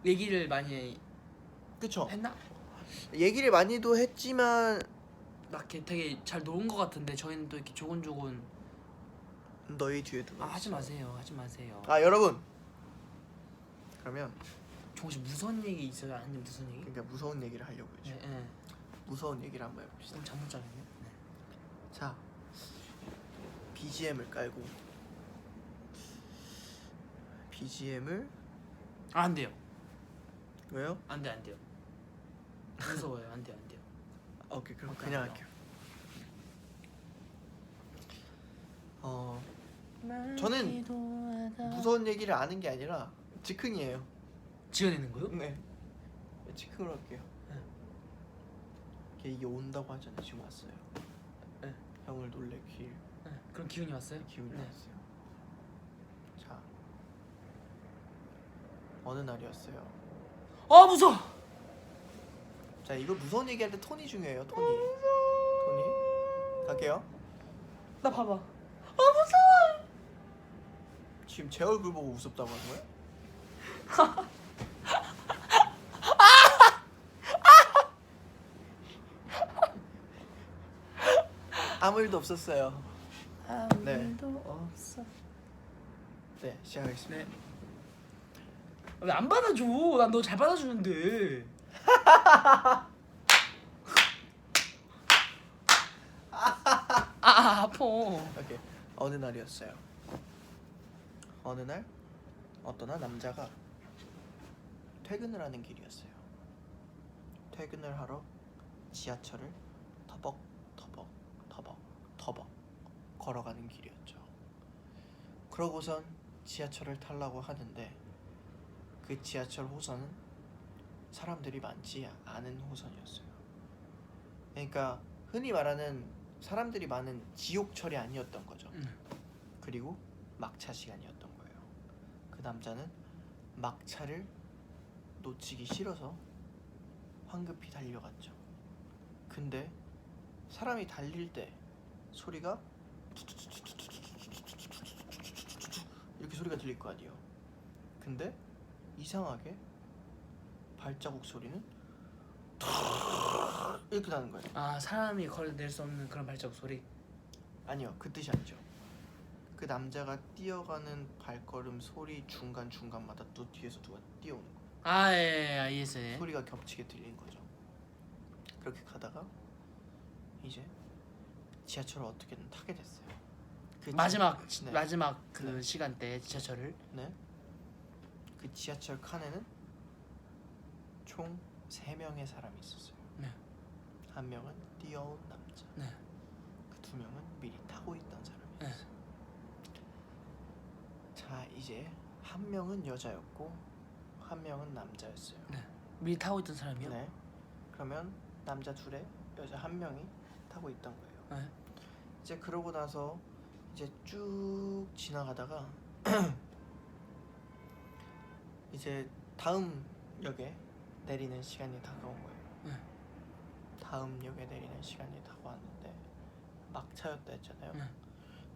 얘기를 많이 그쵸. 했나? 얘기를 많이도 했지만 막 이렇게 되게 잘 노은 것 같은데 저희는 또 이렇게 조곤조곤. 너희 뒤에 두고. 하지 마세요. 하지 마세요. 여러분 그러면 혹시 무서운 얘기 있어요? 아니면 무슨 얘기? 그러니까 무서운 얘기를 하려고 했죠. 네. 무서운 얘기를 한번 해봅시다. 좀 잠못자겠네. 네. 자, BGM을 깔고 BGM을 안 돼요. 왜요? 안 돼요. 무서워요. 안 돼요. 오케이, 그럼 오케이, 그냥 안 할게요. 저는 무서운 얘기를 아는 게 아니라 즉흥이에요. 지어내는 거요? 네, 즉흥으로 할게요. 이게 온다고 하잖아요. 지금 왔어요. 네. 형을 놀래킬 네. 그럼 기운이 왔어요? 기운이 네. 왔어요. 자, 어느 날이었어요. 무서워. 자, 이거 무서운 얘기할 때 톤이 중요해요. 톤이 갈게요. 나 봐봐. 지금 제 얼굴 보고 무섭다고 하는 거야? 아무 일도 없었어요. 네. 아무도 없어. 네, 시작하겠습니다. 네. 왜 안 받아줘? 난 너 잘 받아주는데. 아파. 오케이. 어느 날이었어요. 어느 날 어떤 한 남자가 퇴근을 하는 길이었어요. 퇴근을 하러 지하철을 터벅 걸어가는 길이었죠. 그러고선 지하철을 타려고 하는데 그 지하철 호선은 사람들이 많지 않은 호선이었어요. 그러니까 흔히 말하는 사람들이 많은 지옥철이 아니었던 거죠. 그리고 막차 시간이었던 거예요. 그 남자는 막차를 놓치기 싫어서 황급히 달려갔죠. 근데 사람이 달릴 때 소리가 이렇게 소리가 들릴 거 아니에요. 근데 이상하게 발자국 소리는 이렇게 나는 거예요. 사람이 낼 수 없는 그런 발자국 소리. 아니요, 그 뜻이 아니죠. 그 남자가 뛰어가는 발걸음 소리 중간마다 또 뒤에서 누가 뛰어오는 거예요. 예, 알겠어요. 소리가 겹치게 들린 거죠. 그렇게 가다가 이제 지하철을 어떻게든 타게 됐어요. 마지막 네. 마지막 그 네. 시간대 지하철을. 네. 그 지하철 칸에는 총 3명의 사람이 있었어요. 네. 한 명은 뛰어온 남자. 네. 그 2명은 미리 타고 있던 사람이었어요. 자, 이제 한 명은 여자였고 한 명은 남자였어요. 네. 미리 타고 있던 사람이요? 네. 그러면 남자 둘에 여자 한 명이 타고 있던 거예요. 네. 이제 그러고 나서 이제 쭉 지나가다가 이제 다음 역에 내리는 시간이 다가온 거예요. 네. 다음 역에 내리는 시간이 다가왔는데 막차였다 했잖아요. 네.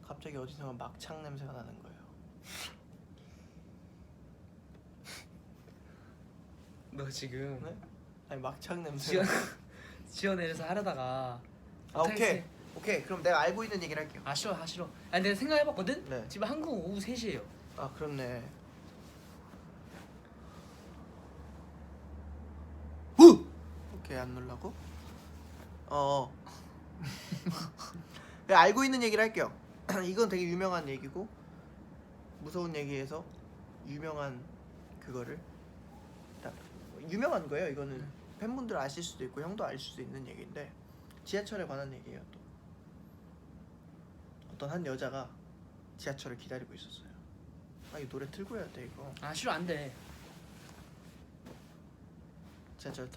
갑자기 어디선가 막창 냄새가 나는 거예요. 너 지금 네? 아니 막창 냄새. 지어내려서 하려다가 오케이. 그럼 내가 알고 있는 얘기를 할게요. 싫어. 내가 생각해봤거든? 네. 지금 한국 오후 3시에요. 그렇네. 오케이, 안 놀라고? 내가 알고 있는 얘기를 할게요. 이건 되게 유명한 얘기고 무서운 얘기에서 유명한 그거를 유명한 거예요. 이거는 팬분들 아실 수도 있고 형도 알 수도 있는 얘기인데 지하철에 관한 얘기예요. 또 어떤 한 여자가 지하철을 기다리고 있었어요. 아, 이 노래 틀고 해야 돼 이거. 아 싫어 안 돼. 지하철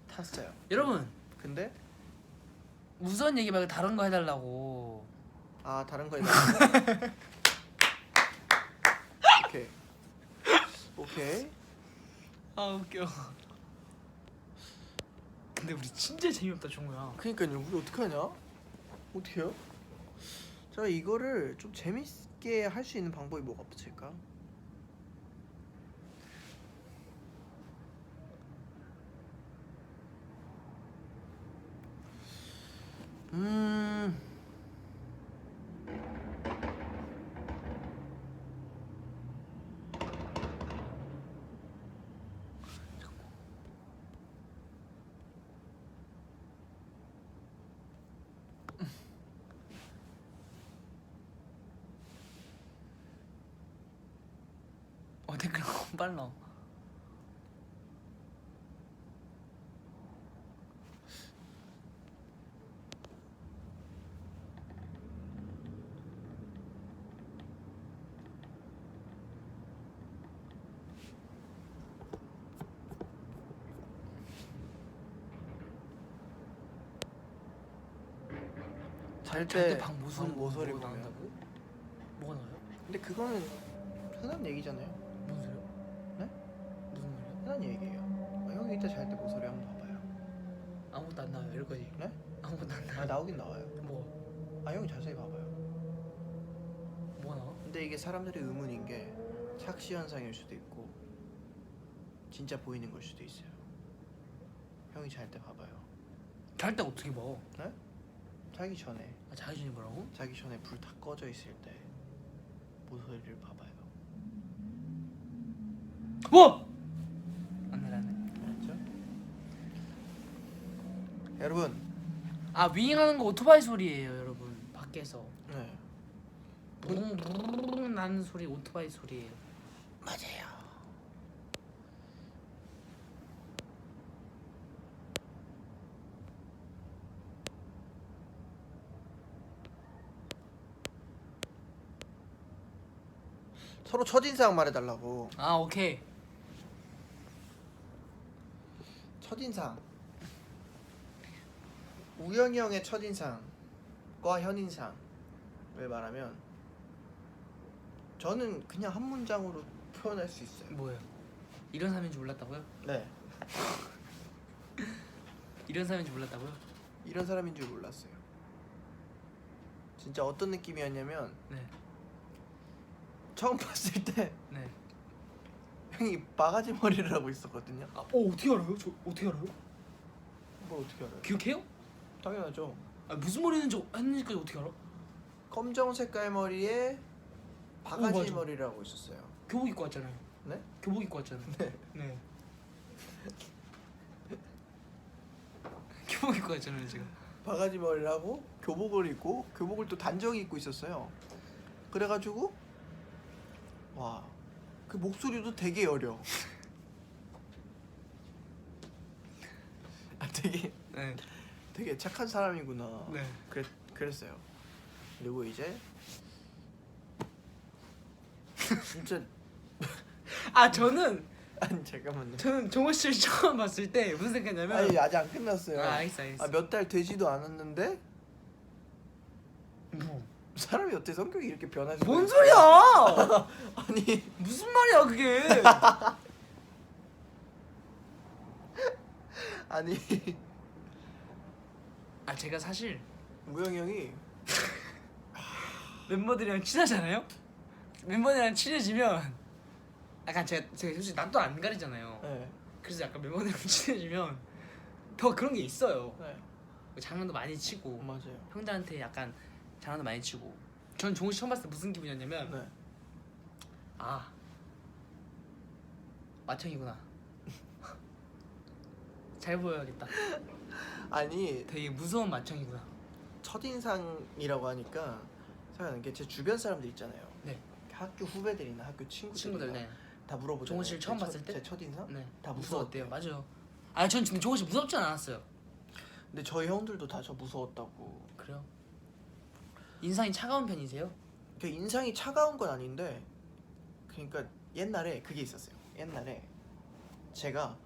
탔어요. 여러분 근데 무서운 얘기 말고 다른 거 해달라고. 아 다른 거에 오케이 오케이. 아 웃겨. 근데 우리 진짜 재미없다 종우야. 그러니까요. 우리 어떡하냐? 어떻게 해요? 자 이거를 좀 재밌게 할 수 있는 방법이 뭐가 없을까? 음... 댓글 너무 빨라. 잘 때 때 방 모서리 모서리 보고 보면. 나온다고? 뭐가 나와요? 근데 그거는 흔한 얘기잖아요. 무슨 소리야? 네? 무슨 소리야? 흔한 얘기예요. 아, 형이 이따 잘 때 모서리 한번 봐봐요. 아무것도 안 나와요 이거지. 네? 아무것도 안 나와. 아 나오긴 나와요. 뭐? 아 형이 자세히 봐봐요. 뭐가 나와? 근데 이게 사람들의 의문인 게 착시 현상일 수도 있고 진짜 보이는 걸 수도 있어요. 형이 잘 때 봐봐요. 잘 때 어떻게 봐? 네? 자기 전에 아, 자기 전에 뭐라고? 자기 전에 불 다 꺼져 있을 때 모서리를 봐봐요. 뭐? 안 나네 안 나. 알았죠? 여러분. 아 윙하는 거 오토바이 소리예요 여러분. 밖에서 네. 부릉 나는 소리 오토바이 소리예요. 맞아요. 서로 첫인상 말해달라고. 아 오케이. 첫인상. 우영이 형의 첫인상과 현인상을 말하면 저는 그냥 한 문장으로 표현할 수 있어요. 뭐예요? 이런 사람인 줄 몰랐다고요? 네. 이런 사람인 줄 몰랐다고요? 이런 사람인 줄 몰랐어요. 진짜 어떤 느낌이었냐면 네. 처음 봤을 때 네. 형이 바가지 머리를 하고 있었거든요. 아, 어떻게 알아요? 저 어떻게 알아요? 뭘 어떻게 알아요? 기억해요? 당연하죠. 아, 무슨 머리 했는지까지 어떻게 알아? 검정 색깔 머리에 바가지 맞아. 머리를 하고 있었어요. 교복 입고 왔잖아요. 네? 교복 입고 왔잖아요. 네. 네. 교복 입고 왔잖아요 지금. 바가지 머리를 하고 교복을 입고 교복을 또 단정히 입고 있었어요. 그래가지고 와, 그 목소리도 되게 여려. 아, 네. 되게 착한 사람이구나. 네. 그랬어요. 그리고 이제 진짜 아 저는 아니 잠깐만요. 종호 씨를 처음 봤을 때 무슨 생각했냐면 아니 아직 안 끝났어요. 아 알겠어. 아, 몇 달 되지도 않았는데 뭐? 사람이 어떻게 성격이 이렇게 변할 수가 뭔 있어요? 소리야? 아니 무슨 말이야 그게? 아니 아 제가 사실 우영이 형이 멤버들이랑 친하잖아요. 멤버들이랑 친해지면 약간 제가 솔직히 낯도 안 가리잖아요. 네. 그래서 약간 멤버들이랑 친해지면 더 그런 게 있어요. 네. 장난도 많이 치고 맞아요. 형들한테 약간 장난도 많이 치고. 전 종우 씨 처음 봤을 때 무슨 기분이었냐면 네. 아 마청이구나. 잘 보여야겠다. 아니 되게 무서운 마청이구나. 첫인상이라고 하니까 생각나는 게 제 주변 사람들 있잖아요. 네. 학교 후배들이나 학교 친구들이나 친구들 네. 다 물어보잖아요. 종호 씨를 처음 봤을 때? 제 첫인상? 네. 다 무서웠대요. 무서웠대요. 맞아요. 아, 전 지금 종호 씨 무섭진 않았어요. 근데 저희 형들도 다 저 무서웠다고. 그래요? 인상이 차가운 편이세요? 그 인상이 차가운 건 아닌데, 그러니까 옛날에 그게 있었어요. 옛날에 제가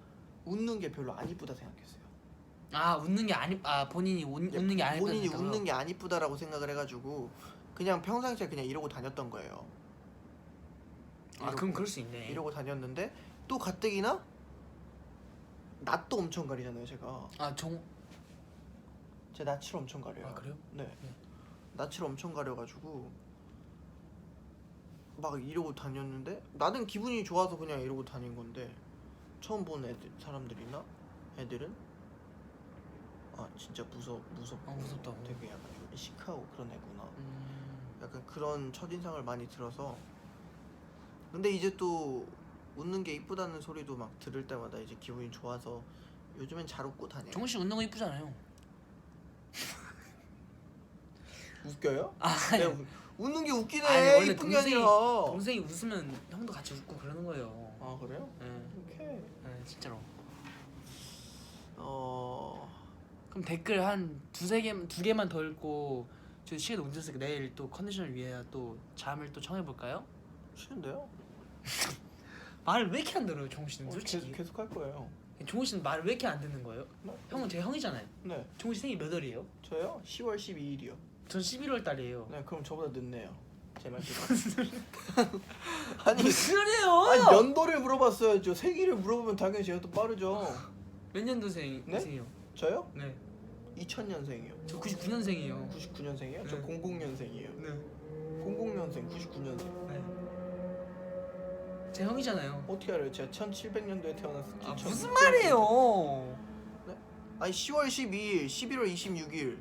웃는 게 별로 안 이쁘다 생각했어요. 아, 웃는 게 아니, 본인이 웃는 게 아니고 본인이 웃는 게 안 이쁘다라고 생각을 해가지고 그냥 평상시에 그냥 이러고 다녔던 거예요. 아, 그럼 그럴 수 있네. 이러고 다녔는데 또 가뜩이나 낯도 엄청 가리잖아요. 제가 제 낯을 엄청 가려요. 아, 그래요? 네. 네. 낯을 엄청 가려가지고 막 이러고 다녔는데 나는 기분이 좋아서 그냥 이러고 다닌 건데 처음 본 사람들이나 애들은 진짜 무섭고 무섭다고. 되게 약간 좀 시크하고 그런 애구나. 약간 그런 첫인상을 많이 들어서. 근데 이제 또 웃는 게 이쁘다는 소리도 막 들을 때마다 이제 기분이 좋아서 요즘엔 잘 웃고 다녀요. 종호 씨 웃는 거 이쁘잖아요. 웃겨요? 아니, 웃는 게 웃기네. 아니, 원래 이쁜 게 아니라. 동생이 웃으면 형도 같이 웃고 그러는 거예요. 아 그래요? 네. 오케이. 네, 진짜로. 어 그럼 댓글 한 두 개만 더 읽고 저 시간이 언제 있으니까 내일 또 컨디션을 위해 또 잠을 또 청해 볼까요? 싫은데요? 말을 왜 이렇게 안 들어요, 종호 씨는 솔직히. 계속 할 거예요. 종호 씨는 말을 왜 이렇게 안 듣는 거예요? 네. 형은 제 형이잖아요. 네. 종호 씨 생일 몇 월이에요? 저요? 10월 12일이요. 전 11월 달이에요. 네, 그럼 저보다 늦네요. 제 말대로. 아니 무슨 소리예요? 아니 연도를 물어봤어야죠. 생일을 물어보면 당연히 제가 더 빠르죠. 몇 년도생이요? 네? 저요? 네. 2000년생이요. 저 99년생이에요. 99년생이요? 저 네. 00년생이에요. 네. 00년생, 99년생. 네. 제 형이잖아요. 어떻게 알아요? 제가 1700년도에 태어났을지. 아, 무슨 말이에요? 아니 10월 12일, 11월 26일.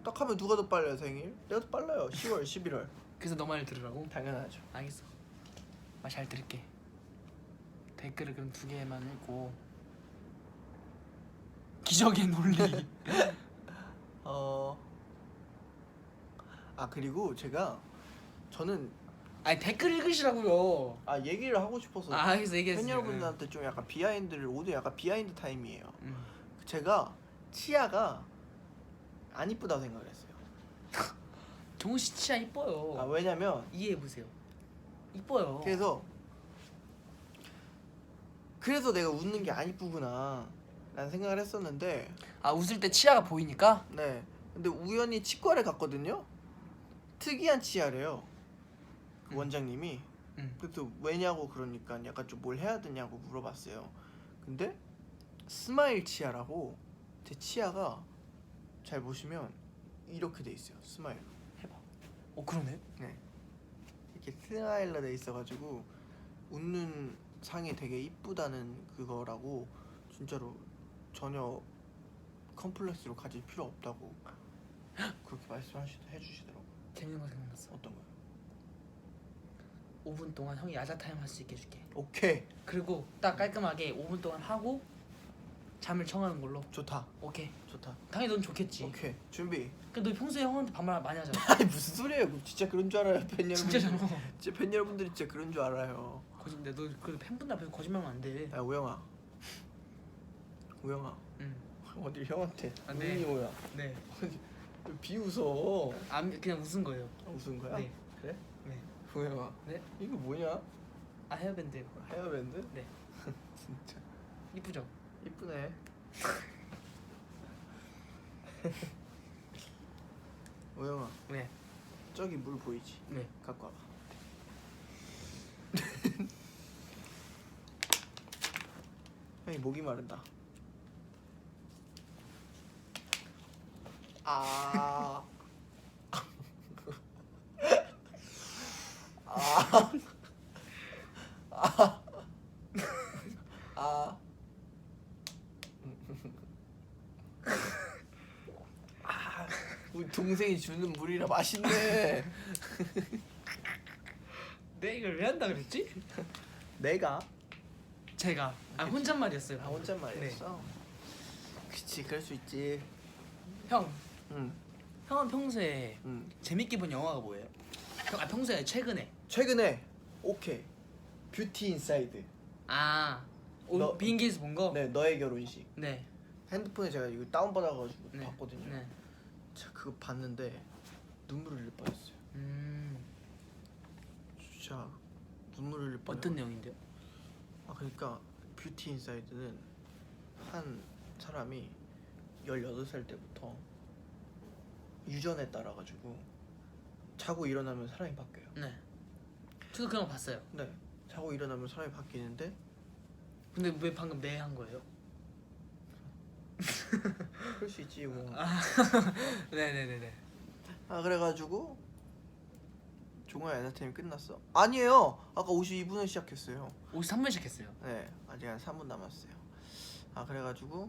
딱 하면 누가 더 빨라요, 생일? 내가 더 빨라요. 10월, 11월. 그래서 너 말 들으라고? 당연하죠. 알겠어. 잘 들을게. 댓글을 그럼 두 개만 읽고. 기적의 논리. 그리고 저는 아니, 댓글 읽으시라고요. 얘기를 하고 싶어서 알겠어, 얘기했어요. 팬 여러분들한테 좀 약간 비하인드를 오늘 약간 비하인드 타임이에요. 음. 제가 치아가 안 이쁘다고 생각을 했어요. 종우 씨 치아 이뻐요. 왜냐면 이해해 보세요. 이뻐요. 그래서 내가 웃는 게 안 이쁘구나 라는 생각을 했었는데, 웃을 때 치아가 보이니까? 네, 근데 우연히 치과를 갔거든요. 특이한 치아래요, 그 원장님이. 그래서 왜냐고 그러니까 약간 좀 뭘 해야 되냐고 물어봤어요. 근데 스마일 치아라고, 제 치아가 잘 보시면 이렇게 돼 있어요. 스마일 해봐. 그러네. 네, 이렇게 스마일로 돼 있어가지고 웃는 상이 되게 이쁘다는 그거라고. 진짜로 전혀 컴플렉스로 가질 필요 없다고 그렇게 해주시더라고요. 재밌는 거 생각났어. 어떤 거요? 5분 동안 형이 야자 타임 할 수 있게 해줄게. 오케이, 그리고 딱 깔끔하게 5분 동안 하고 잠을 청하는 걸로. 좋다. 오케이. 좋다. 당연히 넌 좋겠지. 오케이, 준비. 근데 너 평소에 형한테 반말 많이 하잖아. 아니 무슨 소리예요? 진짜 그런 줄 알아요, 팬 여러분. 진짜잖아. 진짜 팬 여러분들이 진짜 그런 줄 알아요. 근데 너 그래도 팬분들 앞에서 거짓말하면 안 돼. 야 우영아, 응. 어딜 형한테? 네. 우영이 뭐야? 네. 왜 비웃어? 그냥 웃은 거예요. 웃은 거야? 네. 그래? 네. 우영아, 네? 이거 뭐냐? 헤어밴드. 헤어밴드? 네. 진짜 이쁘죠? 이쁘네. 우영아, 네. 저기 물 보이지? 네. 갖고 와봐. 형이 목이 마른다. 아. 아. 아. 아. 우리 동생이 주는 물이라 맛있네. 내 이걸 왜 한다 그랬지? 내가 제가 혼잣말이었어요. 혼잣말이었어. 그치, 그럴 수 있지. 형, 응. 형은 평소에 응. 재밌게 본 영화가 뭐예요? 평소에 최근에. 최근에 오케이. 뷰티 인사이드. 비행기에서 본 거? 네, 너의 결혼식. 네. 핸드폰에 제가 이거 다운받아가지고 네. 봤거든요. 네. 제가 그거 봤는데 눈물을 흘릴 뻔했어요. 진짜 눈물을 흘릴 뻔했어요. 어떤 내용인데요? 그러니까 뷰티 인사이드는 한 사람이 18살 때부터 유전에 따라가지고 자고 일어나면 사람이 바뀌어요. 네. 저도 그런 거 봤어요. 네, 자고 일어나면 사람이 바뀌는데 근데 왜 방금 네 한 거예요? 그럴 수 있지 뭐. 네네네네. 그래가지고 종호의 엔터테인이 끝났어. 아니에요. 아까 52분에 시작했어요. 53분 시작했어요. 네, 아직 한 3분 남았어요. 그래가지고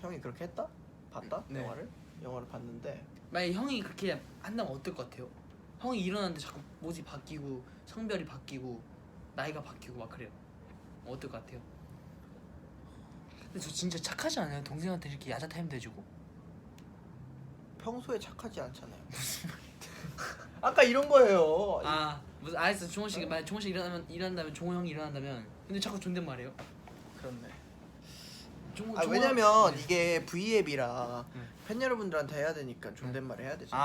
형이 그렇게 했다? 봤다? 네. 영화를 봤는데 만약 형이 그렇게 한다면 어떨 것 같아요? 형이 일어났는데 자꾸 모습이 바뀌고 성별이 바뀌고 나이가 바뀌고 막 그래요. 어떨 것 같아요? 근데 저 진짜 착하지 않아요? 동생한테 이렇게 야자 타임 대주고? 평소에 착하지 않잖아요. 아까 이런 거예요. 무슨 알았어. 종호 씨 만약 종호 씨 일어난다면 종호 형이 일어난다면 근데 자꾸 존댓말해요? 그렇네. 종호 왜냐면 네. 이게 V앱이라 네. 팬 여러분들한테 해야 되니까 존댓말을 해야 되죠.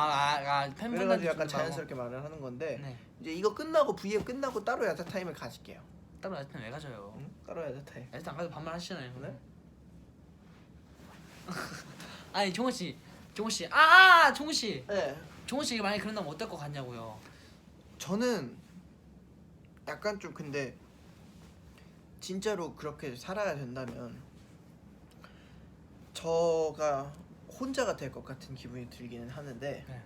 팬분들한테 그래가지고 약간 자연스럽게 말을 하는 건데 네. 이제 이거 끝나고 V앱 끝나고 따로 야자 타임을 가질게요. 따로 야자 타임 왜 가져요? 응? 따로 야자 타임. 야자 안 가도 반말 하시잖아요. 네? 아니 종호 씨, 종호 씨, 네. 종호 씨가 만약 그런다면 어떨 것 같냐고요? 저는 약간 좀 근데 진짜로 그렇게 살아야 된다면 저가 혼자가 될 것 같은 기분이 들기는 하는데 네.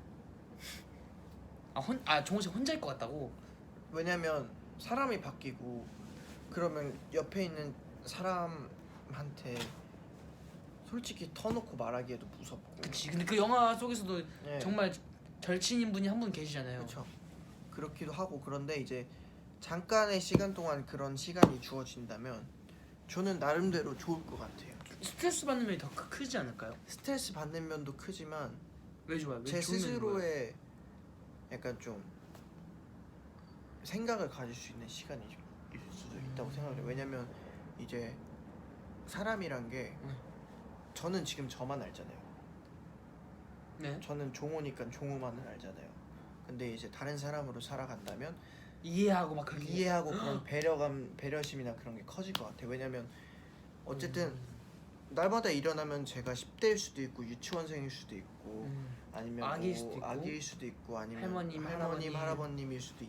종호 씨 혼자일 것 같다고? 왜냐면 사람이 바뀌고 그러면 옆에 있는 사람한테 솔직히 터놓고 말하기에도 무섭고. 그치. 근데 그 영화 속에서도 네. 정말 절친인 분이 한 분 계시잖아요. 그렇죠. 그렇기도 하고 그런데 이제 잠깐의 시간 동안 그런 시간이 주어진다면 저는 나름대로 좋을 것 같아요. 스트레스 받는 면이 더 크지 않을까요? 스트레스 받는 면도 크지만 왜 좋아요? 왜 제 좋은 면인 거예요? 스스로의 약간 좀 생각을 가질 수 있는 시간이 있을 수도 있다고 생각해요. 왜냐면 이제 사람이란 게 저는 지금 저만 알잖아요. 네. 저는 종호니까 종호만을 알잖아요. 근데 이제 다른 사람으로 살아간다면 이해하고 막 그렇게 이해하고 그런 배려감, 배려심이나 그런 게 커질 것 같아요. 왜냐면 어쨌든 날마다 일어나면 제가 10대일 수도 있고 유치원생일 수도 있고 아니면 아기일 뭐 수도 있고 아기일 수도 있고 아니면 할머님, 할아버님일 수도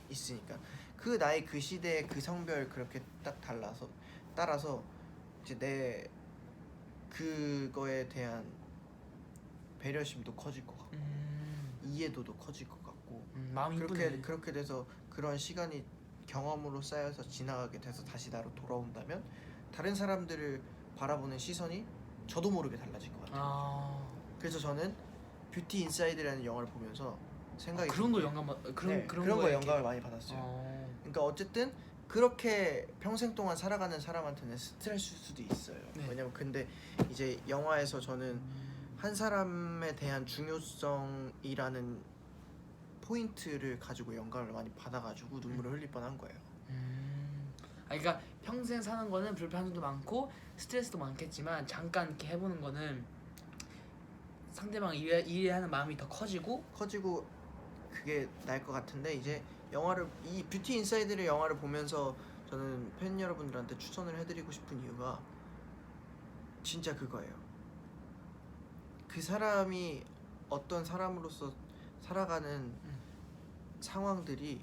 있으니까 그 나이 그 시대의 그 성별 그렇게 딱 따라서 이제 내 그거에 대한 배려심도 커질 것 같고 이해도도 커질 것 같고 마음이 이쁘네. 그렇게 돼서 그런 시간이 경험으로 쌓여서 지나가게 돼서 다시 나로 돌아온다면 다른 사람들을 바라보는 시선이 저도 모르게 달라질 것 같아요. 그래서 저는 뷰티 인사이드라는 영화를 보면서 생각이 그런 거 그런 거 영감을 많이 받았어요. 그러니까 어쨌든 그렇게 평생 동안 살아가는 사람한테는 스트레스일 수도 있어요. 네. 왜냐면 근데 이제 영화에서 저는 한 사람에 대한 중요성이라는 포인트를 가지고 영감을 많이 받아가지고 눈물을 흘릴 뻔한 거예요. 그러니까 평생 사는 거는 불편한 점도 많고 스트레스도 많겠지만 잠깐 이렇게 해보는 거는 상대방 이해하는 마음이 더 커지고 그게 나을 것 같은데 이제 이 뷰티 인사이드를 영화를 보면서 저는 팬 여러분들한테 추천을 해드리고 싶은 이유가 진짜 그거예요. 그 사람이 어떤 사람으로서 살아가는 상황들이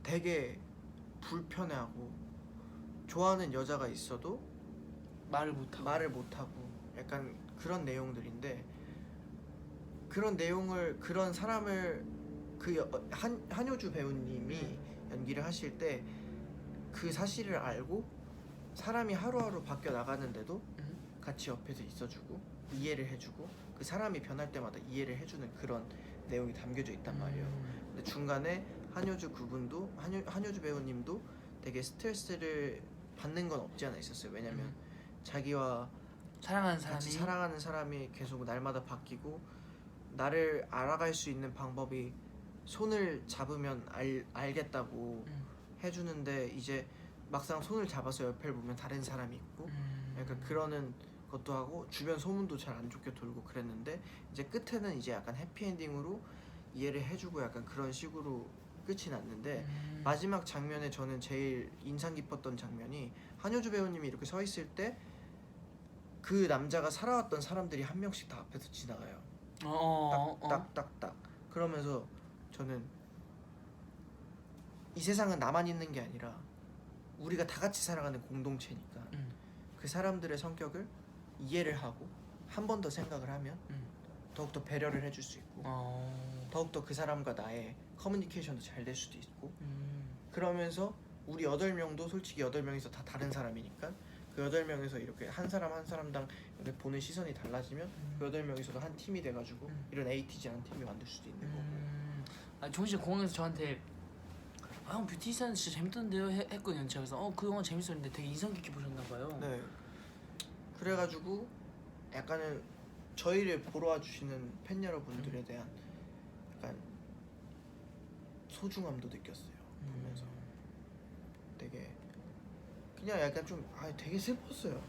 되게 불편해하고 좋아하는 여자가 있어도 말을 못하고 약간 그런 내용들인데 그런 사람을 한효주 배우님이 연기를 하실 때 그 사실을 알고 사람이 하루하루 바뀌어 나가는데도 같이 옆에서 있어주고 이해를 해주고 그 사람이 변할 때마다 이해를 해주는 그런 내용이 담겨져 있단 말이에요. 근데 중간에 한효주 그분도 한효주 배우님도 되게 스트레스를 받는 건 없지 않아 있었어요. 왜냐면 자기와 같이 사랑하는 사람이 계속 날마다 바뀌고 나를 알아갈 수 있는 방법이 손을 잡으면 알겠다고 해주는데 이제 막상 손을 잡아서 옆을 보면 다른 사람이 있고 약간 그러는 것도 하고 주변 소문도 잘 안 좋게 돌고 그랬는데 이제 끝에는 이제 약간 해피엔딩으로 이해를 해주고 약간 그런 식으로 끝이 났는데 마지막 장면에 저는 제일 인상 깊었던 장면이 한효주 배우님이 이렇게 서 있을 때 그 남자가 살아왔던 사람들이 한 명씩 다 앞에서 지나가요. 딱딱딱딱 그러면서 저는 이 세상은 나만 있는 게 아니라 우리가 다 같이 살아가는 공동체니까 그 사람들의 성격을 이해를 하고 한 번 더 생각을 하면 더욱더 배려를 해줄 수 있고 더욱더 그 사람과 나의 커뮤니케이션도 잘 될 수도 있고 그러면서 우리 8명도 솔직히 8명이서 다 다른 사람이니까 그 8명에서 이렇게 한 사람 한 사람당 이렇게 보는 시선이 달라지면 그 8명이서도 한 팀이 돼가지고 이런 에이티즈한 팀이 만들 수도 있는 거고. 아, 종훈 씨 공항에서 저한테 형 뷰티션 진짜 재밌던데요 했거든요. 제가 그래서 그 영화 재밌었는데 되게 인상 깊게 보셨나 봐요. 네. 그래가지고 약간은 저희를 보러 와주시는 팬 여러분들에 대한 약간 소중함도 느꼈어요. 보면서 되게 그냥 약간 좀 되게 슬펐어요.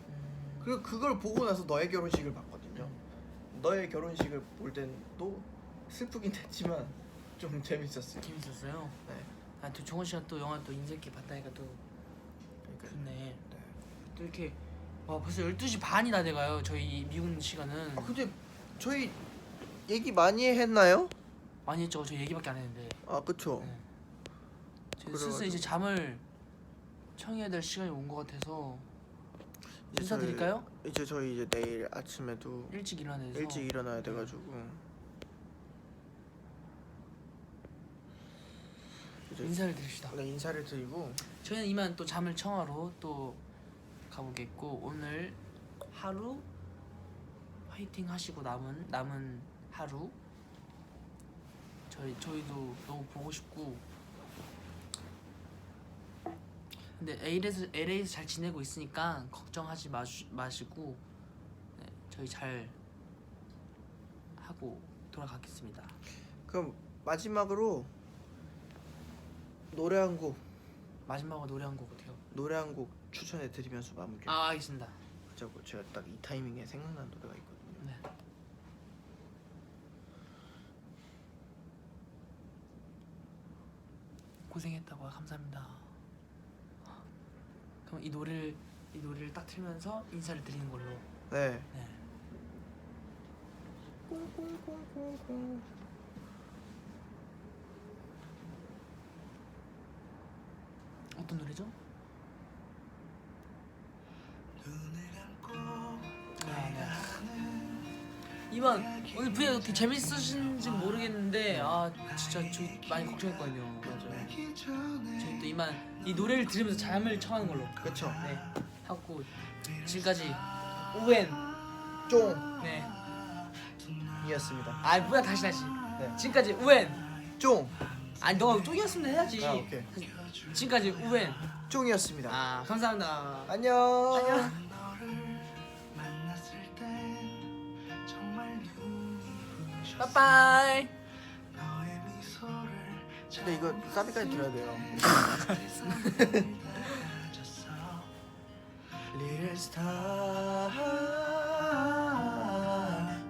그리고 그걸 보고 나서 너의 결혼식을 봤거든요. 너의 결혼식을 볼 땐 또 슬프긴 했지만 좀 재밌었어요. 재밌었어요? 네. 아, 또 종훈 씨가 또 영화 또 인생 깊게 봤다니까 또 그러니까, 좋네. 네. 또 이렇게 와 벌써 12시 반이 다 돼가요. 저희 미국 시간은. 근데 저희 얘기 많이 했나요? 많이 했죠. 저 얘기밖에 안 했는데. 그쵸. 네. 저희 슬슬 이제 잠을 청해야 될 시간이 온 것 같아서 인사드릴까요? 이제 저희 이제 내일 아침에도 일찍 일어나서 일찍 일어나야 돼가지고 이제 인사를 드립시다. 인사를 드리고 저희는 이만 또 잠을 청하러 또 가보겠고 오늘 하루 화이팅 하시고 남은 하루 저희도 너무 보고 싶고 근데 LA에서 잘 지내고 있으니까 걱정하지 마시고 네, 저희 잘 하고 돌아가겠습니다. 그럼 마지막으로 노래 한 곡 마지막으로 노래 한 곡 추천해 드리면서 마무리. 알겠습니다. 그자고 제가 딱 이 타이밍에 생각난 노래가 있거든요. 네. 고생했다고 감사합니다. 그럼 이 노래를 딱 틀면서 인사를 드리는 걸로. 네. 네. 어떤 노래죠? 이만 오늘 브이 어떻게 재밌으신지 모르겠는데 진짜 저 많이 걱정했거든요. 맞아요. 저희 또 이만 이 노래를 들으면서 잠을 청하는 걸로. 그쵸. 네. 하고 지금까지 우엔 쫑 네. 이었습니다. 뭐야 다시. 네. 지금까지 우엔. 쫑. 아니 너가 쫑이었으면 해야지. 오케이. 지금까지 우엔. 쫑이었습니다. 감사합니다. 안녕. 빠빠이. 근데 이거 사비까지 들어야 돼요. Little star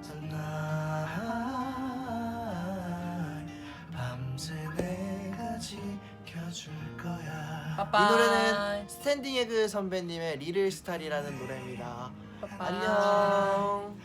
tonight 밤새 내가 지켜줄 거야. 빠빠이. 이 노래는 스탠딩 에그 선배님의 Little Star이라는 노래입니다. 빠빠이. 안녕.